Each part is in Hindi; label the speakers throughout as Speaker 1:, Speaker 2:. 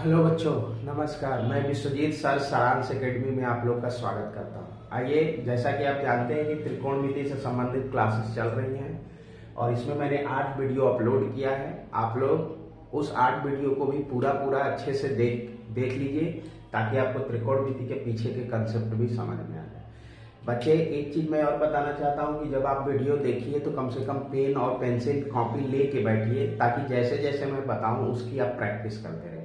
Speaker 1: हेलो बच्चों, नमस्कार। मैं विश्वजीत सर सारांश एकेडमी में आप लोग का स्वागत करता हूं। आइए, जैसा कि आप जानते हैं कि त्रिकोणमिति से संबंधित क्लासेस चल रही हैं और इसमें मैंने 8 वीडियो अपलोड किया है। आप लोग उस 8 वीडियो को भी पूरा अच्छे से देख लीजिए ताकि आपको त्रिकोणमिति के पीछे के कंसेप्ट भी समझ में आ जाए। बच्चे, एक चीज मैं और बताना चाहता हूं कि जब आप वीडियो देखिए तो कम से कम पेन और पेंसिल कॉपी लेके बैठिए ताकि जैसे जैसे मैं बताऊं उसकी आप प्रैक्टिस करते रहें,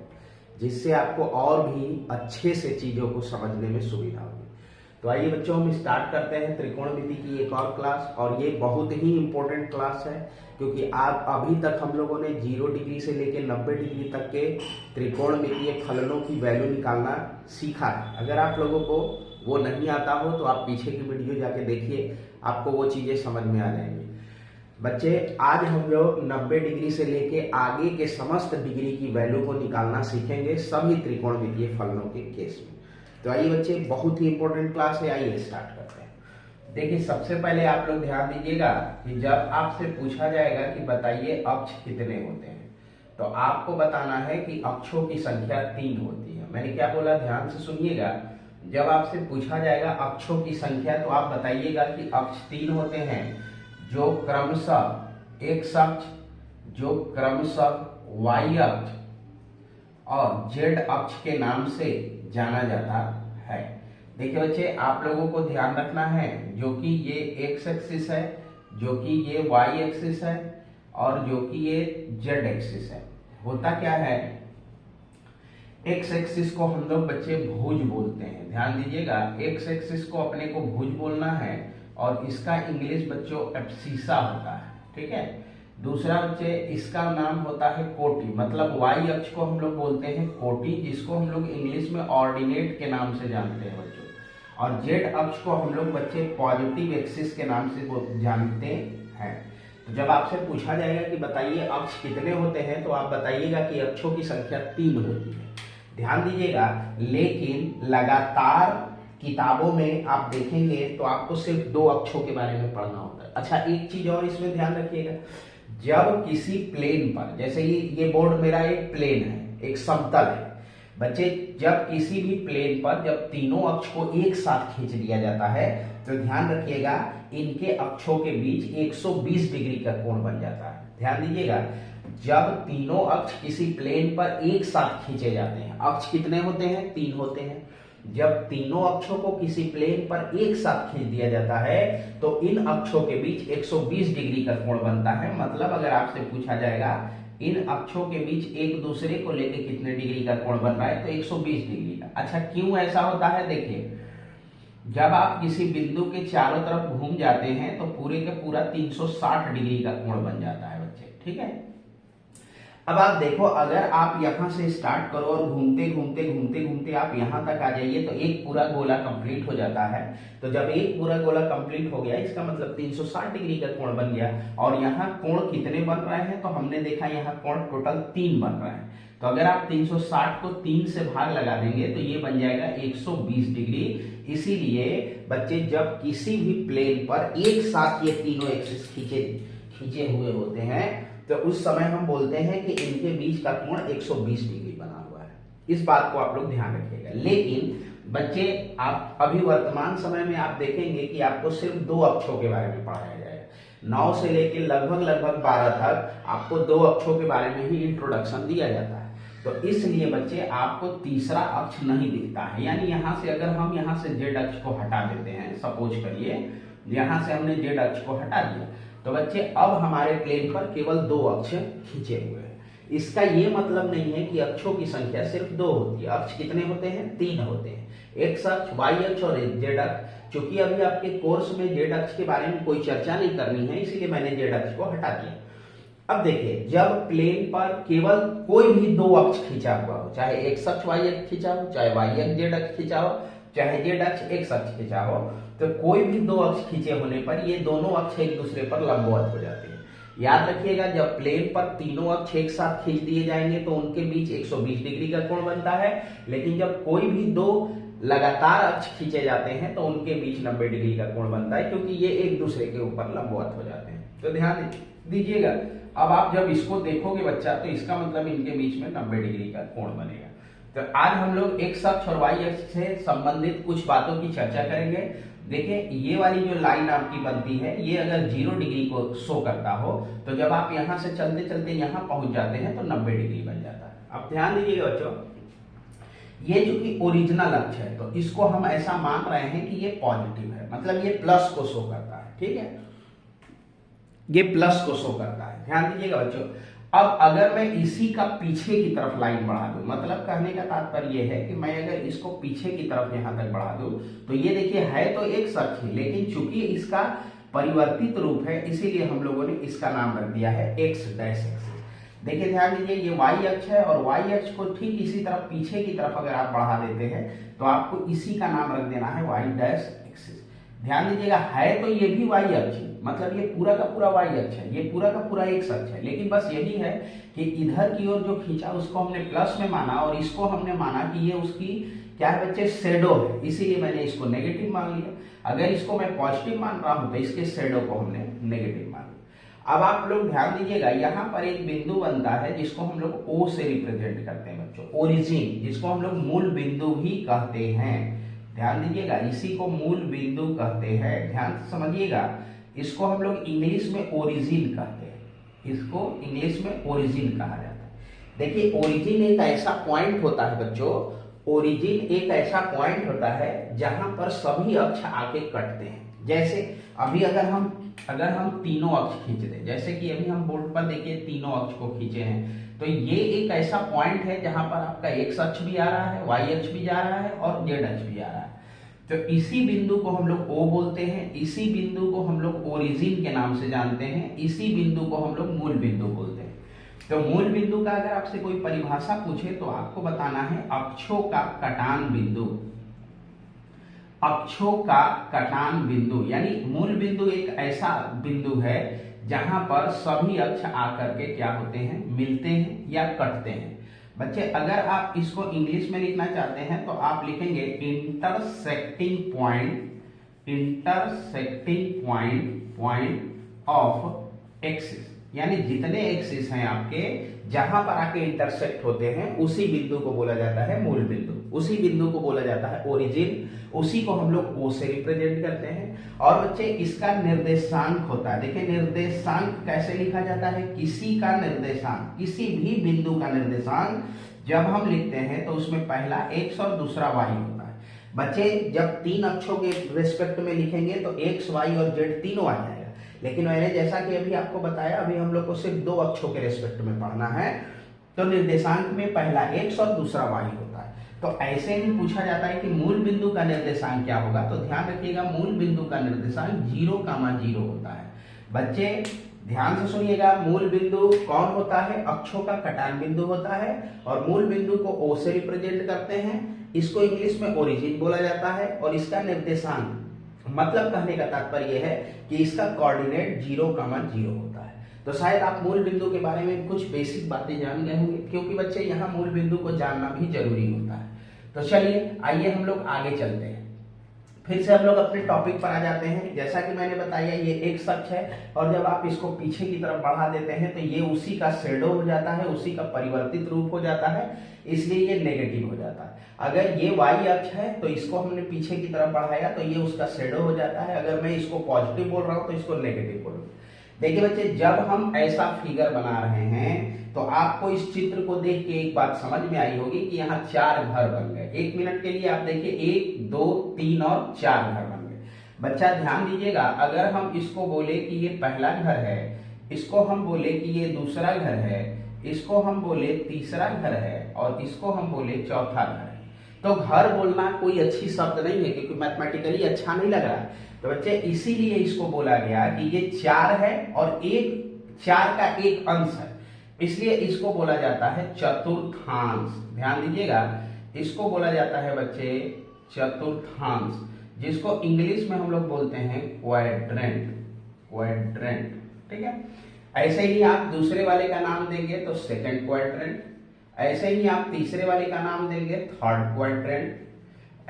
Speaker 1: जिससे आपको और भी अच्छे से चीजों को समझने में सुविधा होगी। तो आइए बच्चों, हम स्टार्ट करते हैं त्रिकोणमिति की एक और क्लास। और ये बहुत ही इंपॉर्टेंट क्लास है क्योंकि आप अभी तक हम लोगों ने 0 डिग्री से लेकर 90 डिग्री तक के त्रिकोणमितीय फलनों की वैल्यू निकालना सीखा है। अगर आप लोगों को वो नहीं आता हो तो आप पीछे की वीडियो जाके देखिए, आपको वो चीजें समझ में आ जाएंगी। बच्चे, आज हम लोग 90 डिग्री से लेके आगे के समस्त डिग्री की वैल्यू को निकालना सीखेंगे सभी त्रिकोणमितीय फलनों के केस में। तो आइए बच्चे, बहुत ही इंपॉर्टेंट क्लास है, आइए स्टार्ट करते हैं। देखिए, सबसे पहले आप लोग ध्यान दीजिएगा कि जब आपसे पूछा जाएगा कि बताइए अक्ष कितने होते हैं, तो आपको बताना है कि अक्षों की संख्या 3 होती है। मैंने क्या बोला, ध्यान से सुनिएगा। जब आपसे पूछा जाएगा अक्षों की संख्या तो आप बताइएगा कि अक्ष 3 होते हैं, जो क्रमशः एक्स अक्ष, जो क्रमशः वाई अक्ष और जेड अक्ष के नाम से जाना जाता है। देखिए बच्चे, आप लोगों को ध्यान रखना है, जो कि ये एक्स एक्सिस है, जो कि ये वाई एक्सिस है और जो कि ये जेड एक्सिस है। होता क्या है, एक्स एक्सिस को हम लोग बच्चे भुज बोलते हैं। ध्यान दीजिएगा, एक्स एक्सिस को अपने को भुज बोलना है और इसका इंग्लिश बच्चों एब्सिसा होता है। ठीक है। दूसरा बच्चे, इसका नाम होता है कोटि, मतलब वाई अक्ष को हम लोग बोलते हैं कोटि, जिसको हम लोग इंग्लिश में ऑर्डिनेट के नाम से जानते हैं बच्चों। और जेड अक्ष को हम लोग बच्चे पॉजिटिव एक्सिस के नाम से जानते हैं। तो जब आपसे पूछा जाएगा कि बताइए अक्ष कितने होते हैं, तो आप बताइएगा कि अक्षों की संख्या 3 होती है। ध्यान दीजिएगा, लेकिन लगातार किताबों में आप देखेंगे तो आपको सिर्फ 2 अक्षों के बारे में पढ़ना होता है। अच्छा, एक चीज और इसमें ध्यान रखिएगा, जब किसी प्लेन पर, जैसे ये बोर्ड मेरा एक प्लेन है, एक समतल है बच्चे, जब किसी भी प्लेन पर जब तीनों अक्ष को एक साथ खींच लिया जाता है तो ध्यान रखिएगा इनके अक्षों के बीच 120 डिग्री का कोण बन जाता है। ध्यान दीजिएगा, जब तीनों अक्ष किसी प्लेन पर एक साथ खींचे जाते हैं, अक्ष कितने होते हैं, 3 होते हैं। जब तीनों अक्षों को किसी प्लेन पर एक साथ खींच दिया जाता है तो इन अक्षों के बीच 120 डिग्री का कोण बनता है। मतलब अगर आपसे पूछा जाएगा इन अक्षों के बीच एक दूसरे को लेकर कितने डिग्री का कोण बन रहा है, तो 120 डिग्री का। अच्छा, क्यों ऐसा होता है, देखिए, जब आप किसी बिंदु के चारों तरफ घूम जाते हैं तो पूरे का पूरा 360 डिग्री का कोण बन जाता है बच्चे। ठीक है। अब आप देखो, अगर आप यहां से स्टार्ट करो और घूमते घूमते घूमते घूमते आप यहां तक आ जाइए तो एक पूरा गोला कंप्लीट हो जाता है। तो जब एक पूरा गोला कंप्लीट हो गया, इसका मतलब 360 डिग्री का कोण बन गया। और यहाँ कोण कितने बन रहे हैं, तो हमने देखा यहाँ कोण टोटल 3 बन रहे हैं। तो अगर आप 360 को 3 से भाग लगा देंगे तो ये बन जाएगा 120 डिग्री। इसीलिए बच्चे, जब किसी भी प्लेन पर एक साथ ये तीनों एक्सिस खींचे हुए होते हैं तो उस समय हम बोलते हैं कि इनके बीच का कोण 120 डिग्री बना हुआ है। इस बात को आप लोग ध्यान रखिएगा। लेकिन बच्चे, आप अभी वर्तमान समय में आप देखेंगे कि आपको सिर्फ 2 अक्षों के बारे में पढ़ाया जाएगा। 9 से लेकर लगभग 12 तक आपको 2 अक्षों के बारे में ही इंट्रोडक्शन दिया जाता है। तो इसलिए बच्चे, आपको तीसरा अक्ष नहीं दिखता है। यानी यहां से अगर हम यहां से जेड अक्ष को हटा देते हैं, सपोज करिए यहां से हमने जेड अक्ष को हटा दिया, तो बच्चे अब हमारे प्लेन पर केवल 2 अक्ष खींचे हुए हैं। इसका ये मतलब नहीं है कि अक्षों की संख्या सिर्फ 2 होती है। अक्ष कितने होते हैं, 3 होते हैं, एक्स अक्ष, वाई अक्ष और जेड अक्ष। चूंकि अभी आपके कोर्स में जेड अक्ष के बारे में कोई चर्चा नहीं करनी है, इसीलिए मैंने जेड अक्ष को हटा दिया। अब देखिए, जब प्लेन पर केवल कोई भी 2 अक्ष खींचा हुआ हो, चाहे एक्स अक्ष वाई अक्ष खींचा हो, चाहे वाई अक्ष जेड अक्ष खींचा हो, चाहे जेड अक्ष एक्स अक्ष खींचा हो, तो कोई भी 2 अक्ष खींचे होने पर ये दोनों अक्ष एक दूसरे पर लंबवत हो जाते हैं। याद रखिएगा, जब प्लेन पर तीनों अक्ष एक साथ खींच दिए जाएंगे तो उनके बीच 120 डिग्री का कोण बनता है। लेकिन जब कोई भी 2 लगातार अक्ष खींचे जाते हैं तो उनके बीच 90 डिग्री का कोण बनता है, क्योंकि ये एक दूसरे के ऊपर लंबवत हो जाते हैं। तो ध्यान दीजिएगा, अब आप जब इसको देखोगे बच्चा, तो इसका मतलब इनके बीच में 90 डिग्री का कोण बनेगा। तो आज हम लोग एक्स अक्ष और वाई अक्ष से संबंधित कुछ बातों की चर्चा करेंगे। देखिए ये वाली जो लाइन आपकी बनती है, ये अगर 0 डिग्री को शो करता हो तो जब आप यहां से चलते चलते यहां पहुंच जाते हैं तो 90 डिग्री बन जाता है। अब ध्यान दीजिएगा बच्चों, ये जो कि ओरिजिनल अक्ष है तो इसको हम ऐसा मान रहे हैं कि ये पॉजिटिव है, मतलब ये प्लस को शो करता है। ठीक है, ये प्लस को शो करता है, ध्यान दीजिएगा बच्चों। अब अगर मैं इसी का पीछे की तरफ लाइन बढ़ा दूं, मतलब कहने का तात्पर्य यह है कि मैं अगर इसको पीछे की तरफ यहां तक बढ़ा दूं तो ये देखिए है तो एक अक्ष ही, लेकिन चूंकि इसका परिवर्तित रूप है इसीलिए हम लोगों ने इसका नाम रख दिया है एक्स डैश एक्सिस। देखिए ध्यान दीजिए, ये वाई अक्ष है और वाई अक्ष को ठीक इसी तरफ पीछे की तरफ अगर आप बढ़ा देते हैं तो आपको इसी का नाम रख देना है वाई डैश एक्सिस। ध्यान दीजिएगा, है तो ये भी वाई अक्ष, मतलब ये पूरा का पूरा वाई अक्ष है, ये पूरा का पूरा एक्स अक्ष है, लेकिन बस यही है कि इधर की ओर जो खींचा उसको हमने प्लस में माना और इसको हमने माना कि ये उसकी क्या है बच्चे, शेडो है, इसीलिए मैंने इसको नेगेटिव मान लिया। अगर इसको मैं पॉजिटिव मान रहा हूं तो इसके शेडो को हमने नेगेटिव मान लिया। अब आप लोग ध्यान दीजिएगा, यहाँ पर एक बिंदु बनता है जिसको हम लोग ओ से रिप्रेजेंट करते हैं बच्चों, ओरिजिन, जिसको हम लोग मूल बिंदु भी कहते हैं। ध्यान दीजिएगा, इसी को मूल बिंदु कहते हैं, ध्यान से समझिएगा। इसको हम लोग इंग्लिश में ओरिजिन कहते हैं, इसको इंग्लिश में ओरिजिन कहा जाता है। देखिए ओरिजिन एक ऐसा पॉइंट होता है बच्चों, ओरिजिन एक ऐसा पॉइंट होता है जहां पर सभी अक्ष आके कटते हैं। जैसे अभी अगर हम तीनों अक्ष खींच दें, जैसे कि अभी हम बोर्ड पर देखिए तीनों अक्ष को खींचे हैं, तो ये एक ऐसा पॉइंट है जहां पर आपका एक्स अक्ष भी आ रहा है, वाई अक्ष भी जा रहा है और जेड अक्ष भी आ रहा है। तो इसी बिंदु को हम लोग ओ बोलते हैं, इसी बिंदु को हम लोग ओरिजिन के नाम से जानते हैं, इसी बिंदु को हम लोग मूल बिंदु बोलते हैं। तो मूल बिंदु का अगर आपसे कोई परिभाषा पूछे तो आपको बताना है अक्षों का कटान बिंदु, अक्षों का कटान बिंदु, यानी मूल बिंदु एक ऐसा बिंदु है जहां पर सभी अक्ष आकर के क्या होते हैं, मिलते हैं या कटते हैं। बच्चे अगर आप इसको इंग्लिश में लिखना चाहते हैं तो आप लिखेंगे इंटरसेक्टिंग पॉइंट ऑफ एक्सिस, यानी जितने एक्सिस हैं आपके जहां पर आके इंटरसेक्ट होते हैं उसी बिंदु को बोला जाता है मूल बिंदु, उसी बिंदु को बोला जाता है ओरिजिन, उसी को हम लोग ओ से रिप्रेजेंट करते हैं। और बच्चे इसका निर्देशांक होता है, देखिए निर्देशांक कैसे लिखा जाता है, किसी का निर्देशांक, किसी भी बिंदु का निर्देशांक जब हम लिखते हैं तो उसमें पहला एक्स और दूसरा वाई होता है। बच्चे जब तीन अक्षों के रेस्पेक्ट में लिखेंगे तो एक्स वाई और जेड तीनों आ जाएगा, लेकिन मैंने जैसा कि अभी आपको बताया अभी हम लोग को सिर्फ दो अक्षों के रेस्पेक्ट में पढ़ना है, तो निर्देशांक में पहला एक्स और दूसरा वाई होता है। तो ऐसे ही पूछा जाता है कि मूल बिंदु का निर्देशांक क्या होगा, तो ध्यान रखिएगा मूल बिंदु का निर्देशांक 0,0 होता है। बच्चे ध्यान से सुनिएगा, मूल बिंदु कौन होता है, अक्षों का कटान बिंदु होता है और मूल बिंदु को ओ से रिप्रेजेंट करते हैं, इसको इंग्लिश में ओरिजिन बोला जाता है और इसका निर्देशांक, मतलब कहने का तात्पर्य है कि इसका कोऑर्डिनेट 0,0 होता है। तो शायद आप मूल बिंदु के बारे में कुछ बेसिक बातें जान गए होंगे, क्योंकि बच्चे यहाँ मूल बिंदु को जानना भी जरूरी होता है। तो चलिए आइए हम लोग आगे चलते हैं, फिर से हम लोग अपने टॉपिक पर आ जाते हैं। जैसा कि मैंने बताया ये एक अक्ष है और जब आप इसको पीछे की तरफ बढ़ा देते हैं तो ये उसी का शेडो हो जाता है, उसी का परिवर्तित रूप हो जाता है, इसलिए ये नेगेटिव हो जाता है। अगर ये वाई अक्ष है तो इसको हमने पीछे की तरफ बढ़ाया तो ये उसका शेडो हो जाता है। अगर मैं इसको पॉजिटिव बोल रहा हूं तो इसको नेगेटिव बोल रहा हूं। देखिए बच्चे जब हम ऐसा फिगर बना रहे हैं तो आपको इस चित्र को देख के एक बात समझ में आई होगी कि यहाँ 4 घर बन गए। 1 मिनट के लिए आप देखिए 1, 2, 3 और 4 घर बन गए। बच्चा ध्यान दीजिएगा, अगर हम इसको बोले कि ये पहला घर है, इसको हम बोले कि ये दूसरा घर है, इसको हम बोले तीसरा घर है और इसको हम बोले चौथा घर है, तो घर बोलना कोई अच्छी शब्द नहीं है क्योंकि मैथमेटिकली अच्छा नहीं लग रहा है। तो बच्चे इसीलिए इसको बोला गया कि ये 4 है और 4 का एक अंश है, इसलिए इसको बोला जाता है चतुर्थांश। ध्यान दीजिएगा, इसको बोला जाता है बच्चे चतुर्थांश, जिसको इंग्लिश में हम लोग बोलते हैं क्वाड्रेंट, ठीक है। ऐसे ही आप दूसरे वाले का नाम देंगे तो सेकंड क्वाड्रेंट, ऐसे ही आप तीसरे वाले का नाम देंगे थर्ड क्वाड्रेंट,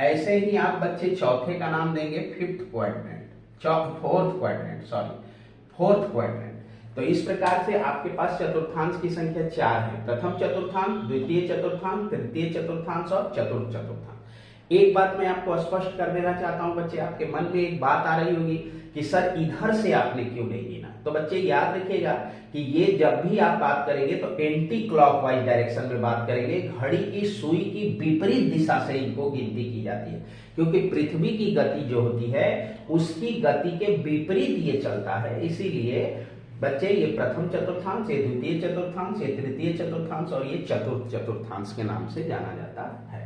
Speaker 1: ऐसे ही आप बच्चे चौथे का नाम देंगे फोर्थ क्वाड्रेंट। तो इस प्रकार से आपके पास चतुर्थांश की संख्या 4 है। प्रथम चतुर्थांश, द्वितीय चतुर्थांश, तृतीय चतुर्थांश और चतुर्थ चतुर्थांश। एक बात मैं आपको स्पष्ट कर देना चाहता हूं बच्चे, आपके मन में एक बात आ रही होगी कि सर इधर से आपने क्यों नहीं गिना। तो बच्चे याद रखिएगा कि ये जब भी आप बात करेंगे तो एंटी क्लॉकवाइज डायरेक्शन में बात करेंगे। घड़ी की सुई की विपरीत दिशा से इनको गिनती की जाती है, क्योंकि पृथ्वी की गति जो होती है उसकी गति के विपरीत ये चलता है। इसीलिए बच्चे ये प्रथम चतुर्थांश, ये द्वितीय चतुर्थांश, ये तृतीय चतुर्थांश और ये चतुर्थ चतुर्थांश के नाम से जाना जाता है।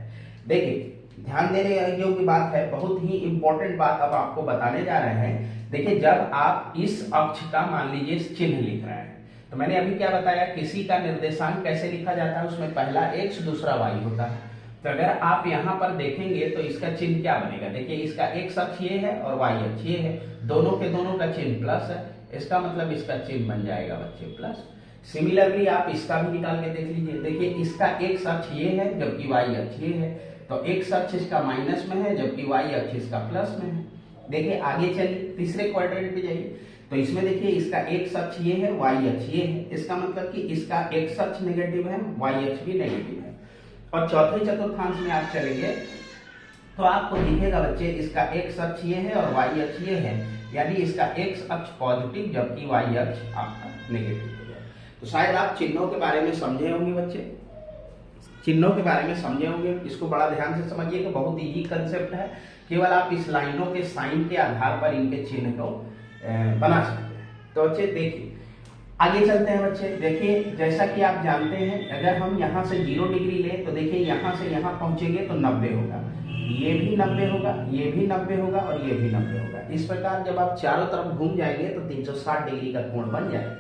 Speaker 1: देखिए ध्यान देने योग्य बात है, बहुत ही इंपॉर्टेंट बात अब आपको बताने जा रहे हैं। देखिए जब आप इस अक्ष का मान लीजिए चिन्ह लिख रहे हैं, तो मैंने अभी क्या बताया, किसी का निर्देशांक कैसे लिखा जाता है, उसमें पहला x दूसरा y होता है। तो अगर आप यहाँ पर देखेंगे तो इसका चिन्ह क्या बनेगा, देखिए इसका x अक्ष ये है और y अक्ष ये है, दोनों के दोनों का चिन्ह प्लस है, इसका मतलब इसका चिन्ह बन जाएगा बच्चे प्लस। सिमिलरली आप इसका भी निकाल के देख लीजिए, देखिए इसका x अक्ष ये है जबकि y अक्ष ये है, तो x अक्ष इसका माइनस में है जबकि y अक्ष इसका प्लस में है। देखिए आगे चलिए तीसरे क्वाड्रेंट पे जाइए, तो इसमें देखिए इसका x अक्ष ये है, y अक्ष ये है, इसका मतलब कि इसका x अक्ष नेगेटिव है, y अक्ष भी नेगेटिव है। और चौथे चतुर्थांश में आप चलेंगे तो आपको दिखेगा बच्चे इसका x अक्ष ये है और y अक्ष ये है, यानी इसका x अक्ष पॉजिटिव जबकि y अक्ष आपका नेगेटिव हो जाए। तो शायद आप चिन्हों के बारे में समझे होंगे बच्चे, चिन्हों के बारे में समझे होंगे, इसको बड़ा ध्यान से समझिए कि बहुत इजी कंसेप्ट है। केवल आप इस लाइनों के साइन के आधार पर इनके चिन्ह को बना सकते हैं। तो बच्चे देखिए आगे चलते हैं बच्चे। देखिए जैसा कि आप जानते हैं अगर हम यहाँ से 0 डिग्री लें तो देखिए यहाँ से यहाँ पहुंचेंगे तो 90 होगा, ये भी 90 होगा, ये भी 90 होगा और ये भी 90 होगा। इस प्रकार जब आप चारों तरफ घूम जाएंगे तो 360 डिग्री का कोण बन जाएगा।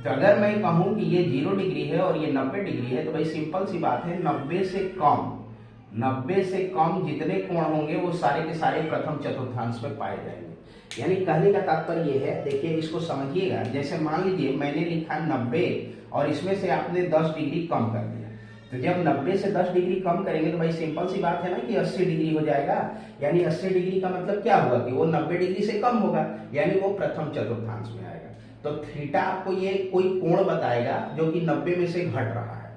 Speaker 1: तो अगर मैं कहूं कि ये 0 डिग्री है और ये 90 डिग्री है तो भाई सिंपल सी बात है, 90 से कम जितने कोण होंगे वो सारे के सारे प्रथम चतुर्थांश में पाए जाएंगे। यानी कहने का तात्पर्य ये है, देखिए इसको समझिएगा, जैसे मान लीजिए मैंने लिखा 90 और इसमें से आपने 10 डिग्री कम कर दिया, तो जब 90 से 10 डिग्री कम करेंगे तो भाई सिंपल सी बात है ना कि 80 डिग्री हो जाएगा। यानी 80 डिग्री का मतलब क्या हुआ कि वो 90 डिग्री से कम होगा, यानी वो प्रथम चतुर्थांश में आएगा। तो थीटा आपको ये कोई कोण बताएगा जो कि 90 में से घट रहा है।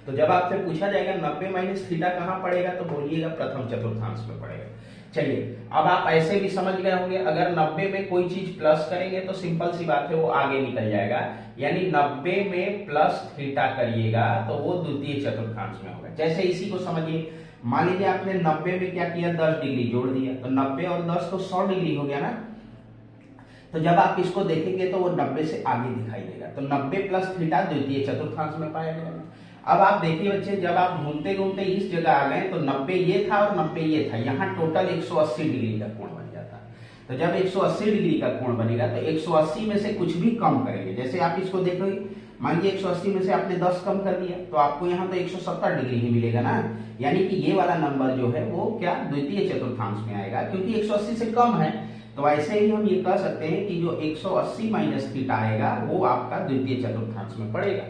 Speaker 1: तो जब आपसे पूछा जाएगा 90 माइनस थीटा कहाँ पड़ेगा तो बोलिएगा प्रथम चतुर्थांश में पड़ेगा। चलिए अब आप ऐसे भी समझ गए होंगे, अगर 90 में कोई चीज प्लस करेंगे तो सिंपल सी बात है वो आगे निकल जाएगा, यानी 90 में प्लस थीटा करिएगा तो वो द्वितीय चतुर्थांश में होगा। जैसे इसी को समझिए, मान लीजिए आपने 90 में क्या किया, 10 डिग्री जोड़ दिया, तो 90 और 10 तो 100 डिग्री हो गया ना। तो जब आप इसको देखेंगे तो वो 90 से आगे दिखाई देगा, तो 90 प्लस थीटा द्वितीय चतुर्थांश में पाया जाएगा। अब आप देखिए बच्चे, जब आप घूमते घूमते इस जगह आ गए तो 90 ये था और 90 ये था, यहाँ टोटल 180 डिग्री का कोण बन जाता है। तो जब 180 डिग्री का कोण बनेगा तो 180 में से कुछ भी कम करेंगे, जैसे आप इसको देखोगे, मान लीजिए 180 में से आपने 10 कम कर दिया तो आपको यहाँ तो 170 डिग्री ही मिलेगा ना, यानी कि ये वाला नंबर जो है वो क्या द्वितीय चतुर्थांश में आएगा, क्योंकि 180 से कम है। तो ऐसे ही हम ये कह सकते हैं कि जो 180 माइनस थीटा आएगा वो आपका द्वितीय चतुर्थांश में पड़ेगा।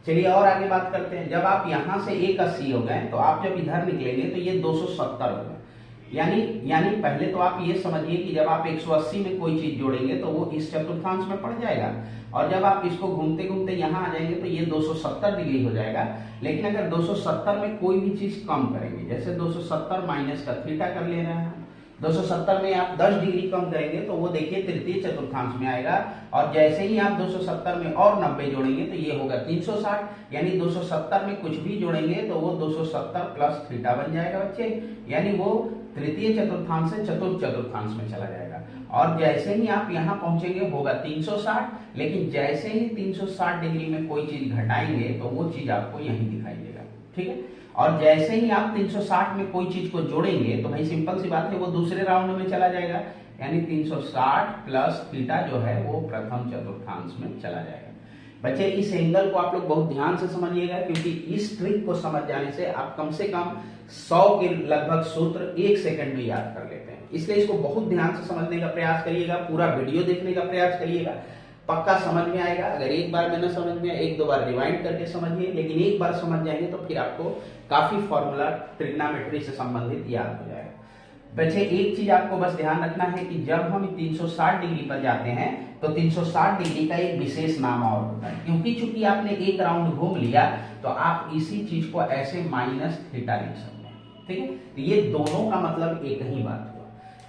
Speaker 1: चलिए और आगे बात करते हैं, जब आप यहाँ से 180 हो गए तो आप जब इधर निकलेंगे तो ये 270 होगा। यानी पहले तो आप ये समझिए कि जब आप 180 में कोई चीज जोड़ेंगे तो वो इस चतुर्थांश में पड़ जाएगा, और जब आप इसको घूमते घूमते यहाँ आ जाएंगे तो ये 270 डिग्री हो जाएगा। लेकिन अगर 270 में कोई भी चीज कम करेंगे, जैसे 270 माइनस का थीटा कर ले रहे हैं, 270 में आप 10 डिग्री कम करेंगे तो वो देखिए तृतीय चतुर्थांश में आएगा, और जैसे ही आप 270 में और 90 जोड़ेंगे तो ये होगा 360, यानी 270 में कुछ भी जोड़ेंगे तो वो 270 प्लस थीटा बन जाएगा बच्चे, यानी वो तृतीय चतुर्थांश से चतुर्थ चतुर्थांश में चला जाएगा। और जैसे ही आप यहाँ पहुंचेंगे होगा 360, लेकिन जैसे ही 360 डिग्री में कोई चीज घटाएंगे तो वो चीज आपको यहीं दिखाई देगा, ठीक है। और जैसे ही आप 360 में कोई चीज को जोड़ेंगे तो भाई सिंपल सी बात है वो दूसरे राउंड में चला जाएगा, यानी 360 प्लस थीटा जो है वो प्रथम चतुर्थांश में चला जाएगा। बच्चे इस एंगल को आप लोग बहुत ध्यान से समझिएगा, क्योंकि इस ट्रिक को समझ जाने से आप कम से कम 100 के लगभग सूत्र 1 सेकंड में याद कर लेते हैं। इसलिए इसको बहुत ध्यान से समझने का प्रयास करिएगा, पूरा वीडियो देखने का प्रयास करिएगा, पक्का समझ में आएगा। अगर एक बार में न समझ में, 1-2 बार रिवाइंड करके समझिए, लेकिन एक बार समझ जाएंगे तो फिर आपको काफी फॉर्मूला ट्रिग्नोमेट्री से संबंधित याद हो जाएगा। बच्चे एक चीज आपको बस ध्यान रखना है कि जब हम 360 डिग्री पर जाते हैं तो 360 डिग्री का एक विशेष नाम और होता है, क्योंकि चूंकि आपने एक राउंड घूम लिया तो आप इसी चीज को ऐसे माइनस थीटा लिख सकते हैं। ठीक है, तो ये दोनों का मतलब एक ही बात हुआ।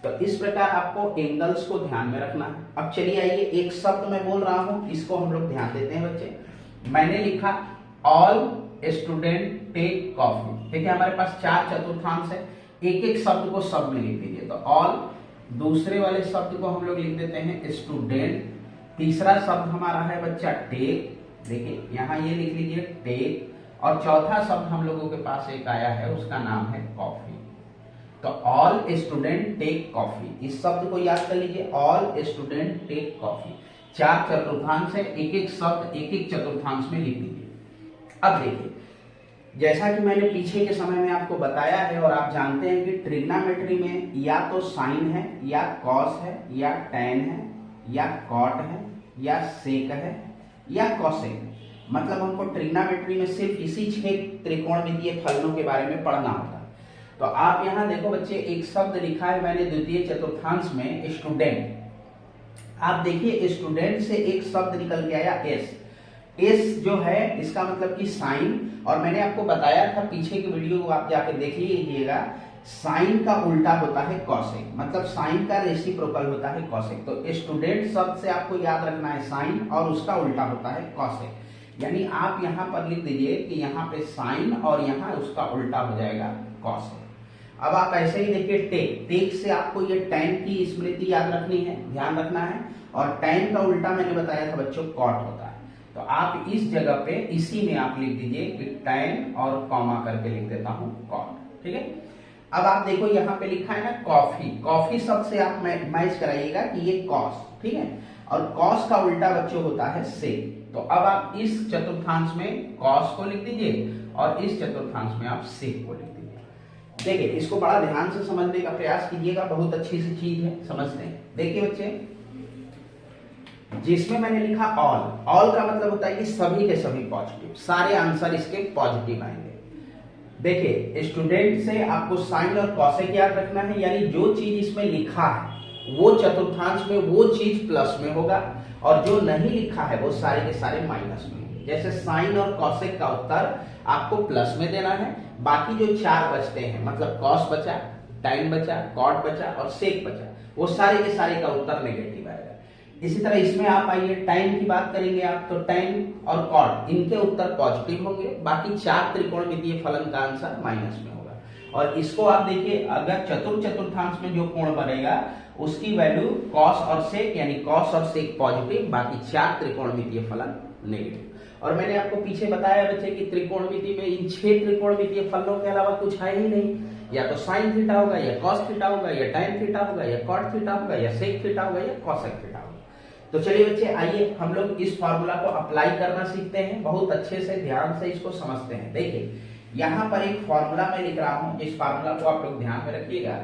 Speaker 1: तो इस प्रकार आपको एंगल्स को ध्यान में रखना है। अब चलिए आइए, एक शब्द मैं बोल रहा हूं, इसको हम लोग ध्यान देते हैं बच्चे। मैंने लिखा ऑल स्टूडेंट टेक कॉफी। ठीक है, हमारे पास 4 चतुर्थांश है, एक एक शब्द को सब में लिख दीजिए। तो ऑल, दूसरे वाले शब्द को हम लोग लिख देते हैं स्टूडेंट, तीसरा शब्द हमारा है बच्चा टेक, देखिए यहां ये लिख लीजिए टेक, और चौथा शब्द हम लोगों के पास एक आया है, उसका नाम है कॉफी। तो ऑल स्टूडेंट टेक कॉफी, इस शब्द को याद कर लीजिए, ऑल स्टूडेंट टेक कॉफी। 4 चतुर्थांश है, एक एक शब्द एक एक चतुर्थांश में लिख दीजिए। अब देखिए, जैसा कि मैंने पीछे के समय में आपको बताया है और आप जानते हैं कि ट्रिग्नोमेट्री में या तो साइन है, या कॉस है, या टैन है, या कॉट है, या सेक है, या कॉसेक है। मतलब हमको ट्रिग्नोमेट्री में सिर्फ इसी 6 त्रिकोणमितीय फलनों के बारे में पढ़ना होता है। तो आप यहां देखो बच्चे, एक शब्द लिखा है मैंने द्वितीय चतुर्थांश में स्टूडेंट। आप देखिए स्टूडेंट से एक शब्द निकल के आया एस। एस जो है इसका मतलब कि साइन, और मैंने आपको बताया था पीछे की वीडियो को आप जाके देख लीजिएगा, साइन का उल्टा होता है कॉसेक, मतलब साइन का रेसिप्रोकल होता है कॉसेक। तो स्टूडेंट शब्द से आपको याद रखना है साइन, और उसका उल्टा होता है कॉसेक। यानी आप यहां पर लिख दीजिए कि यहाँ पे साइन और यहाँ उसका उल्टा हो जाएगा कॉसेक। अब आप ऐसे ही देखिए टेक, टेक से आपको ये टैन की स्मृति याद रखनी है, ध्यान रखना है, और टैन का उल्टा मैंने बताया था बच्चों कॉट होता है। तो आप इस जगह पे इसी में आप लिख दीजिए कि टैन और कॉमा करके लिख देता हूं कॉट। ठीक है, अब आप देखो यहाँ पे लिखा है ना कॉफी, कॉफी शब्द से आप मैच कराइएगा कि ये कॉस, ठीक है, और कॉस का उल्टा बच्चों होता है सेक। तो अब आप इस चतुर्थांश में कॉस को लिख दीजिए और इस चतुर्थांश में आप सेक को लिख दीजिए। देखिए इसको बड़ा ध्यान से समझने का प्रयास कीजिएगा, बहुत अच्छी सी चीज है, समझते हैं। देखिए बच्चे, जिसमें मैंने लिखा ऑल, ऑल का मतलब होता है कि सभी के सभी पॉजिटिव, सारे आंसर इसके पॉजिटिव आएंगे। देखिए स्टूडेंट से आपको साइन और कॉसेक याद रखना है, यानी जो चीज इसमें लिखा है वो चतुर्थांश में वो चीज प्लस में होगा, और जो नहीं लिखा है वो सारे के सारे माइनस में। जैसे साइन और कॉसेक का उत्तर आपको प्लस में देना है, बाकी जो 4 बचते हैं, मतलब कॉस बचा, टाइन बचा, कॉट बचा और सेक बचा, वो सारे के सारे का उत्तर नेगेटिव आएगा। इसी तरह इसमें आप आइए टाइन की बात करेंगे आप, तो टाइन और कॉट इनके उत्तर पॉजिटिव होंगे, बाकी 4 त्रिकोणमितीय फलन का आंसर माइनस में होगा। और इसको आप देखिए, अगर चतुर्थांश में जो कोण बनेगा उसकी वैल्यू कॉस और सेक, यानी कॉस और सेक पॉजिटिव, बाकी 4 त्रिकोणमितीय फलन नेगेटिव। और मैंने आपको पीछे बताया बच्चे कि त्रिकोणमिति में इन 6 त्रिकोणमितीय फलनों के अलावा कुछ है ही नहीं, या तो साइन थीटा होगा, या कॉस थीटा होगा, या टाइन थीटा होगा, या कॉट थीटा होगा, या सेक थीटा होगा, या कॉसेक थीटा होगा। तो चलिए बच्चे, आइए हम लोग इस फार्मूला को अप्लाई करना सीखते हैं, बहुत अच्छे से ध्यान से इसको समझते हैं। देखिए यहाँ पर एक फार्मूला मैं लिख रहा हूं, इस फार्मूला को आप लोग ध्यान में रखिएगा।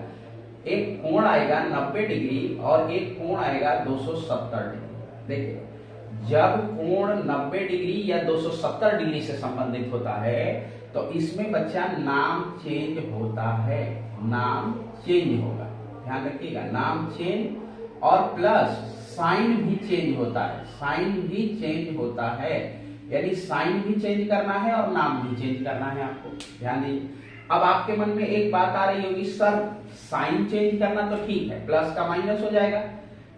Speaker 1: एक कोण आएगा 90 डिग्री और एक कोण आएगा 270 डिग्री। देखिए जब कोण 90 डिग्री या 270 डिग्री से संबंधित होता है तो इसमें बच्चा नाम चेंज होता है, नाम चेंज होगा, ध्यान रखिएगा, नाम चेंज, और प्लस साइन भी चेंज होता है, साइन भी चेंज होता है, यानी साइन भी चेंज करना है और नाम भी चेंज करना है, आपको ध्यान दीजिए। अब आपके मन में एक बात आ रही होगी, सर साइन चेंज करना तो ठीक है, प्लस का माइनस हो जाएगा,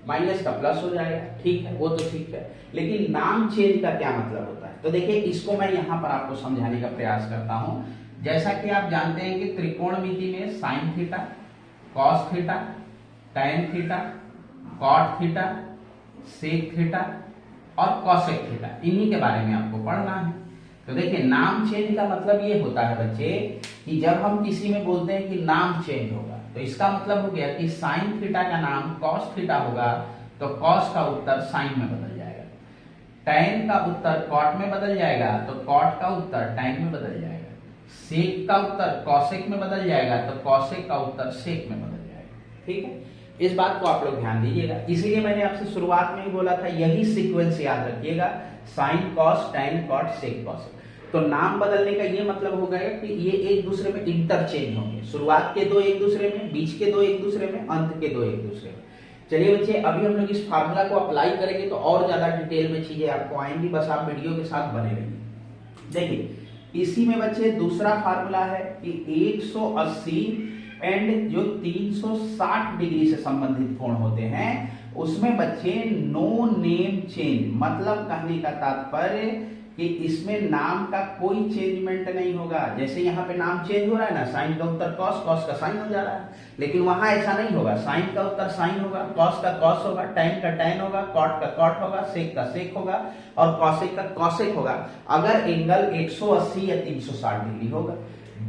Speaker 1: माइनस का प्लस हो जाएगा, ठीक है, वो तो ठीक है, लेकिन नाम चेंज का क्या मतलब होता है? तो देखिए इसको मैं यहाँ पर आपको समझाने का प्रयास करता हूँ। जैसा कि आप जानते हैं कि त्रिकोणमिति में sine theta, cos theta, tan theta, cot theta, sec theta और कॉसेक थीटा, इन्हीं के बारे में आपको पढ़ना है। तो देखिए नाम चेंज का मतलब ये होता है बच्चे कि जब हम किसी में बोलते हैं कि नाम चेंज होगा, तो इसका मतलब हो गया कि साइन थीटा का नाम कॉस थीटा होगा तो कॉस का उत्तर साइन में बदल जाएगा, टैन का उत्तर कॉट में बदल जाएगा तो कॉट का उत्तर टैन में बदल जाएगा, सेक का उत्तर कॉसेक में बदल जाएगा तो कॉसेक का उत्तर सेक में बदल जाएगा। ठीक है, इस बात को आप लोग ध्यान दीजिएगा। इसीलिए मैंने आपसे शुरुआत में ही बोला था यही सीक्वेंस याद रखिएगा, sine cos tan cot sec cosec. तो नाम बदलने का ये मतलब हो गया कि ये एक दूसरे में इंटरचेंज होंगे, शुरुआत के दो एक दूसरे में, बीच के दो एक दूसरे में, अंत के दो एक दूसरे में। चलिए बच्चे, अभी हम लोग इस फार्मूला को अप्लाई करेंगे तो और ज्यादा डिटेल में चीजें आपको आएंगी, बस आप वीडियो के साथ बने रहिए। देखिए इसी में बच्चे दूसरा फार्मूला है कि 180 एंड जो 360 डिग्री से संबंधित कोण होते हैं उसमें बच्चे नो नेम चेंज, मतलब कहने का तात्पर्य कि इसमें नाम का कोई चेंजमेंट नहीं होगा। जैसे यहाँ पे नाम चेंज हो रहा है ना, साइन का उत्तर कॉस, कॉस का साइन हो जा रहा है, लेकिन वहां ऐसा नहीं होगा। साइन का उत्तर साइन होगा, कॉस का कॉस होगा, टैन का टैन होगा, कॉट का कॉट होगा, सेक का सेक होगा और कॉसेक का कॉसेक होगा, अगर एंगल 180 या 360 डिग्री होगा।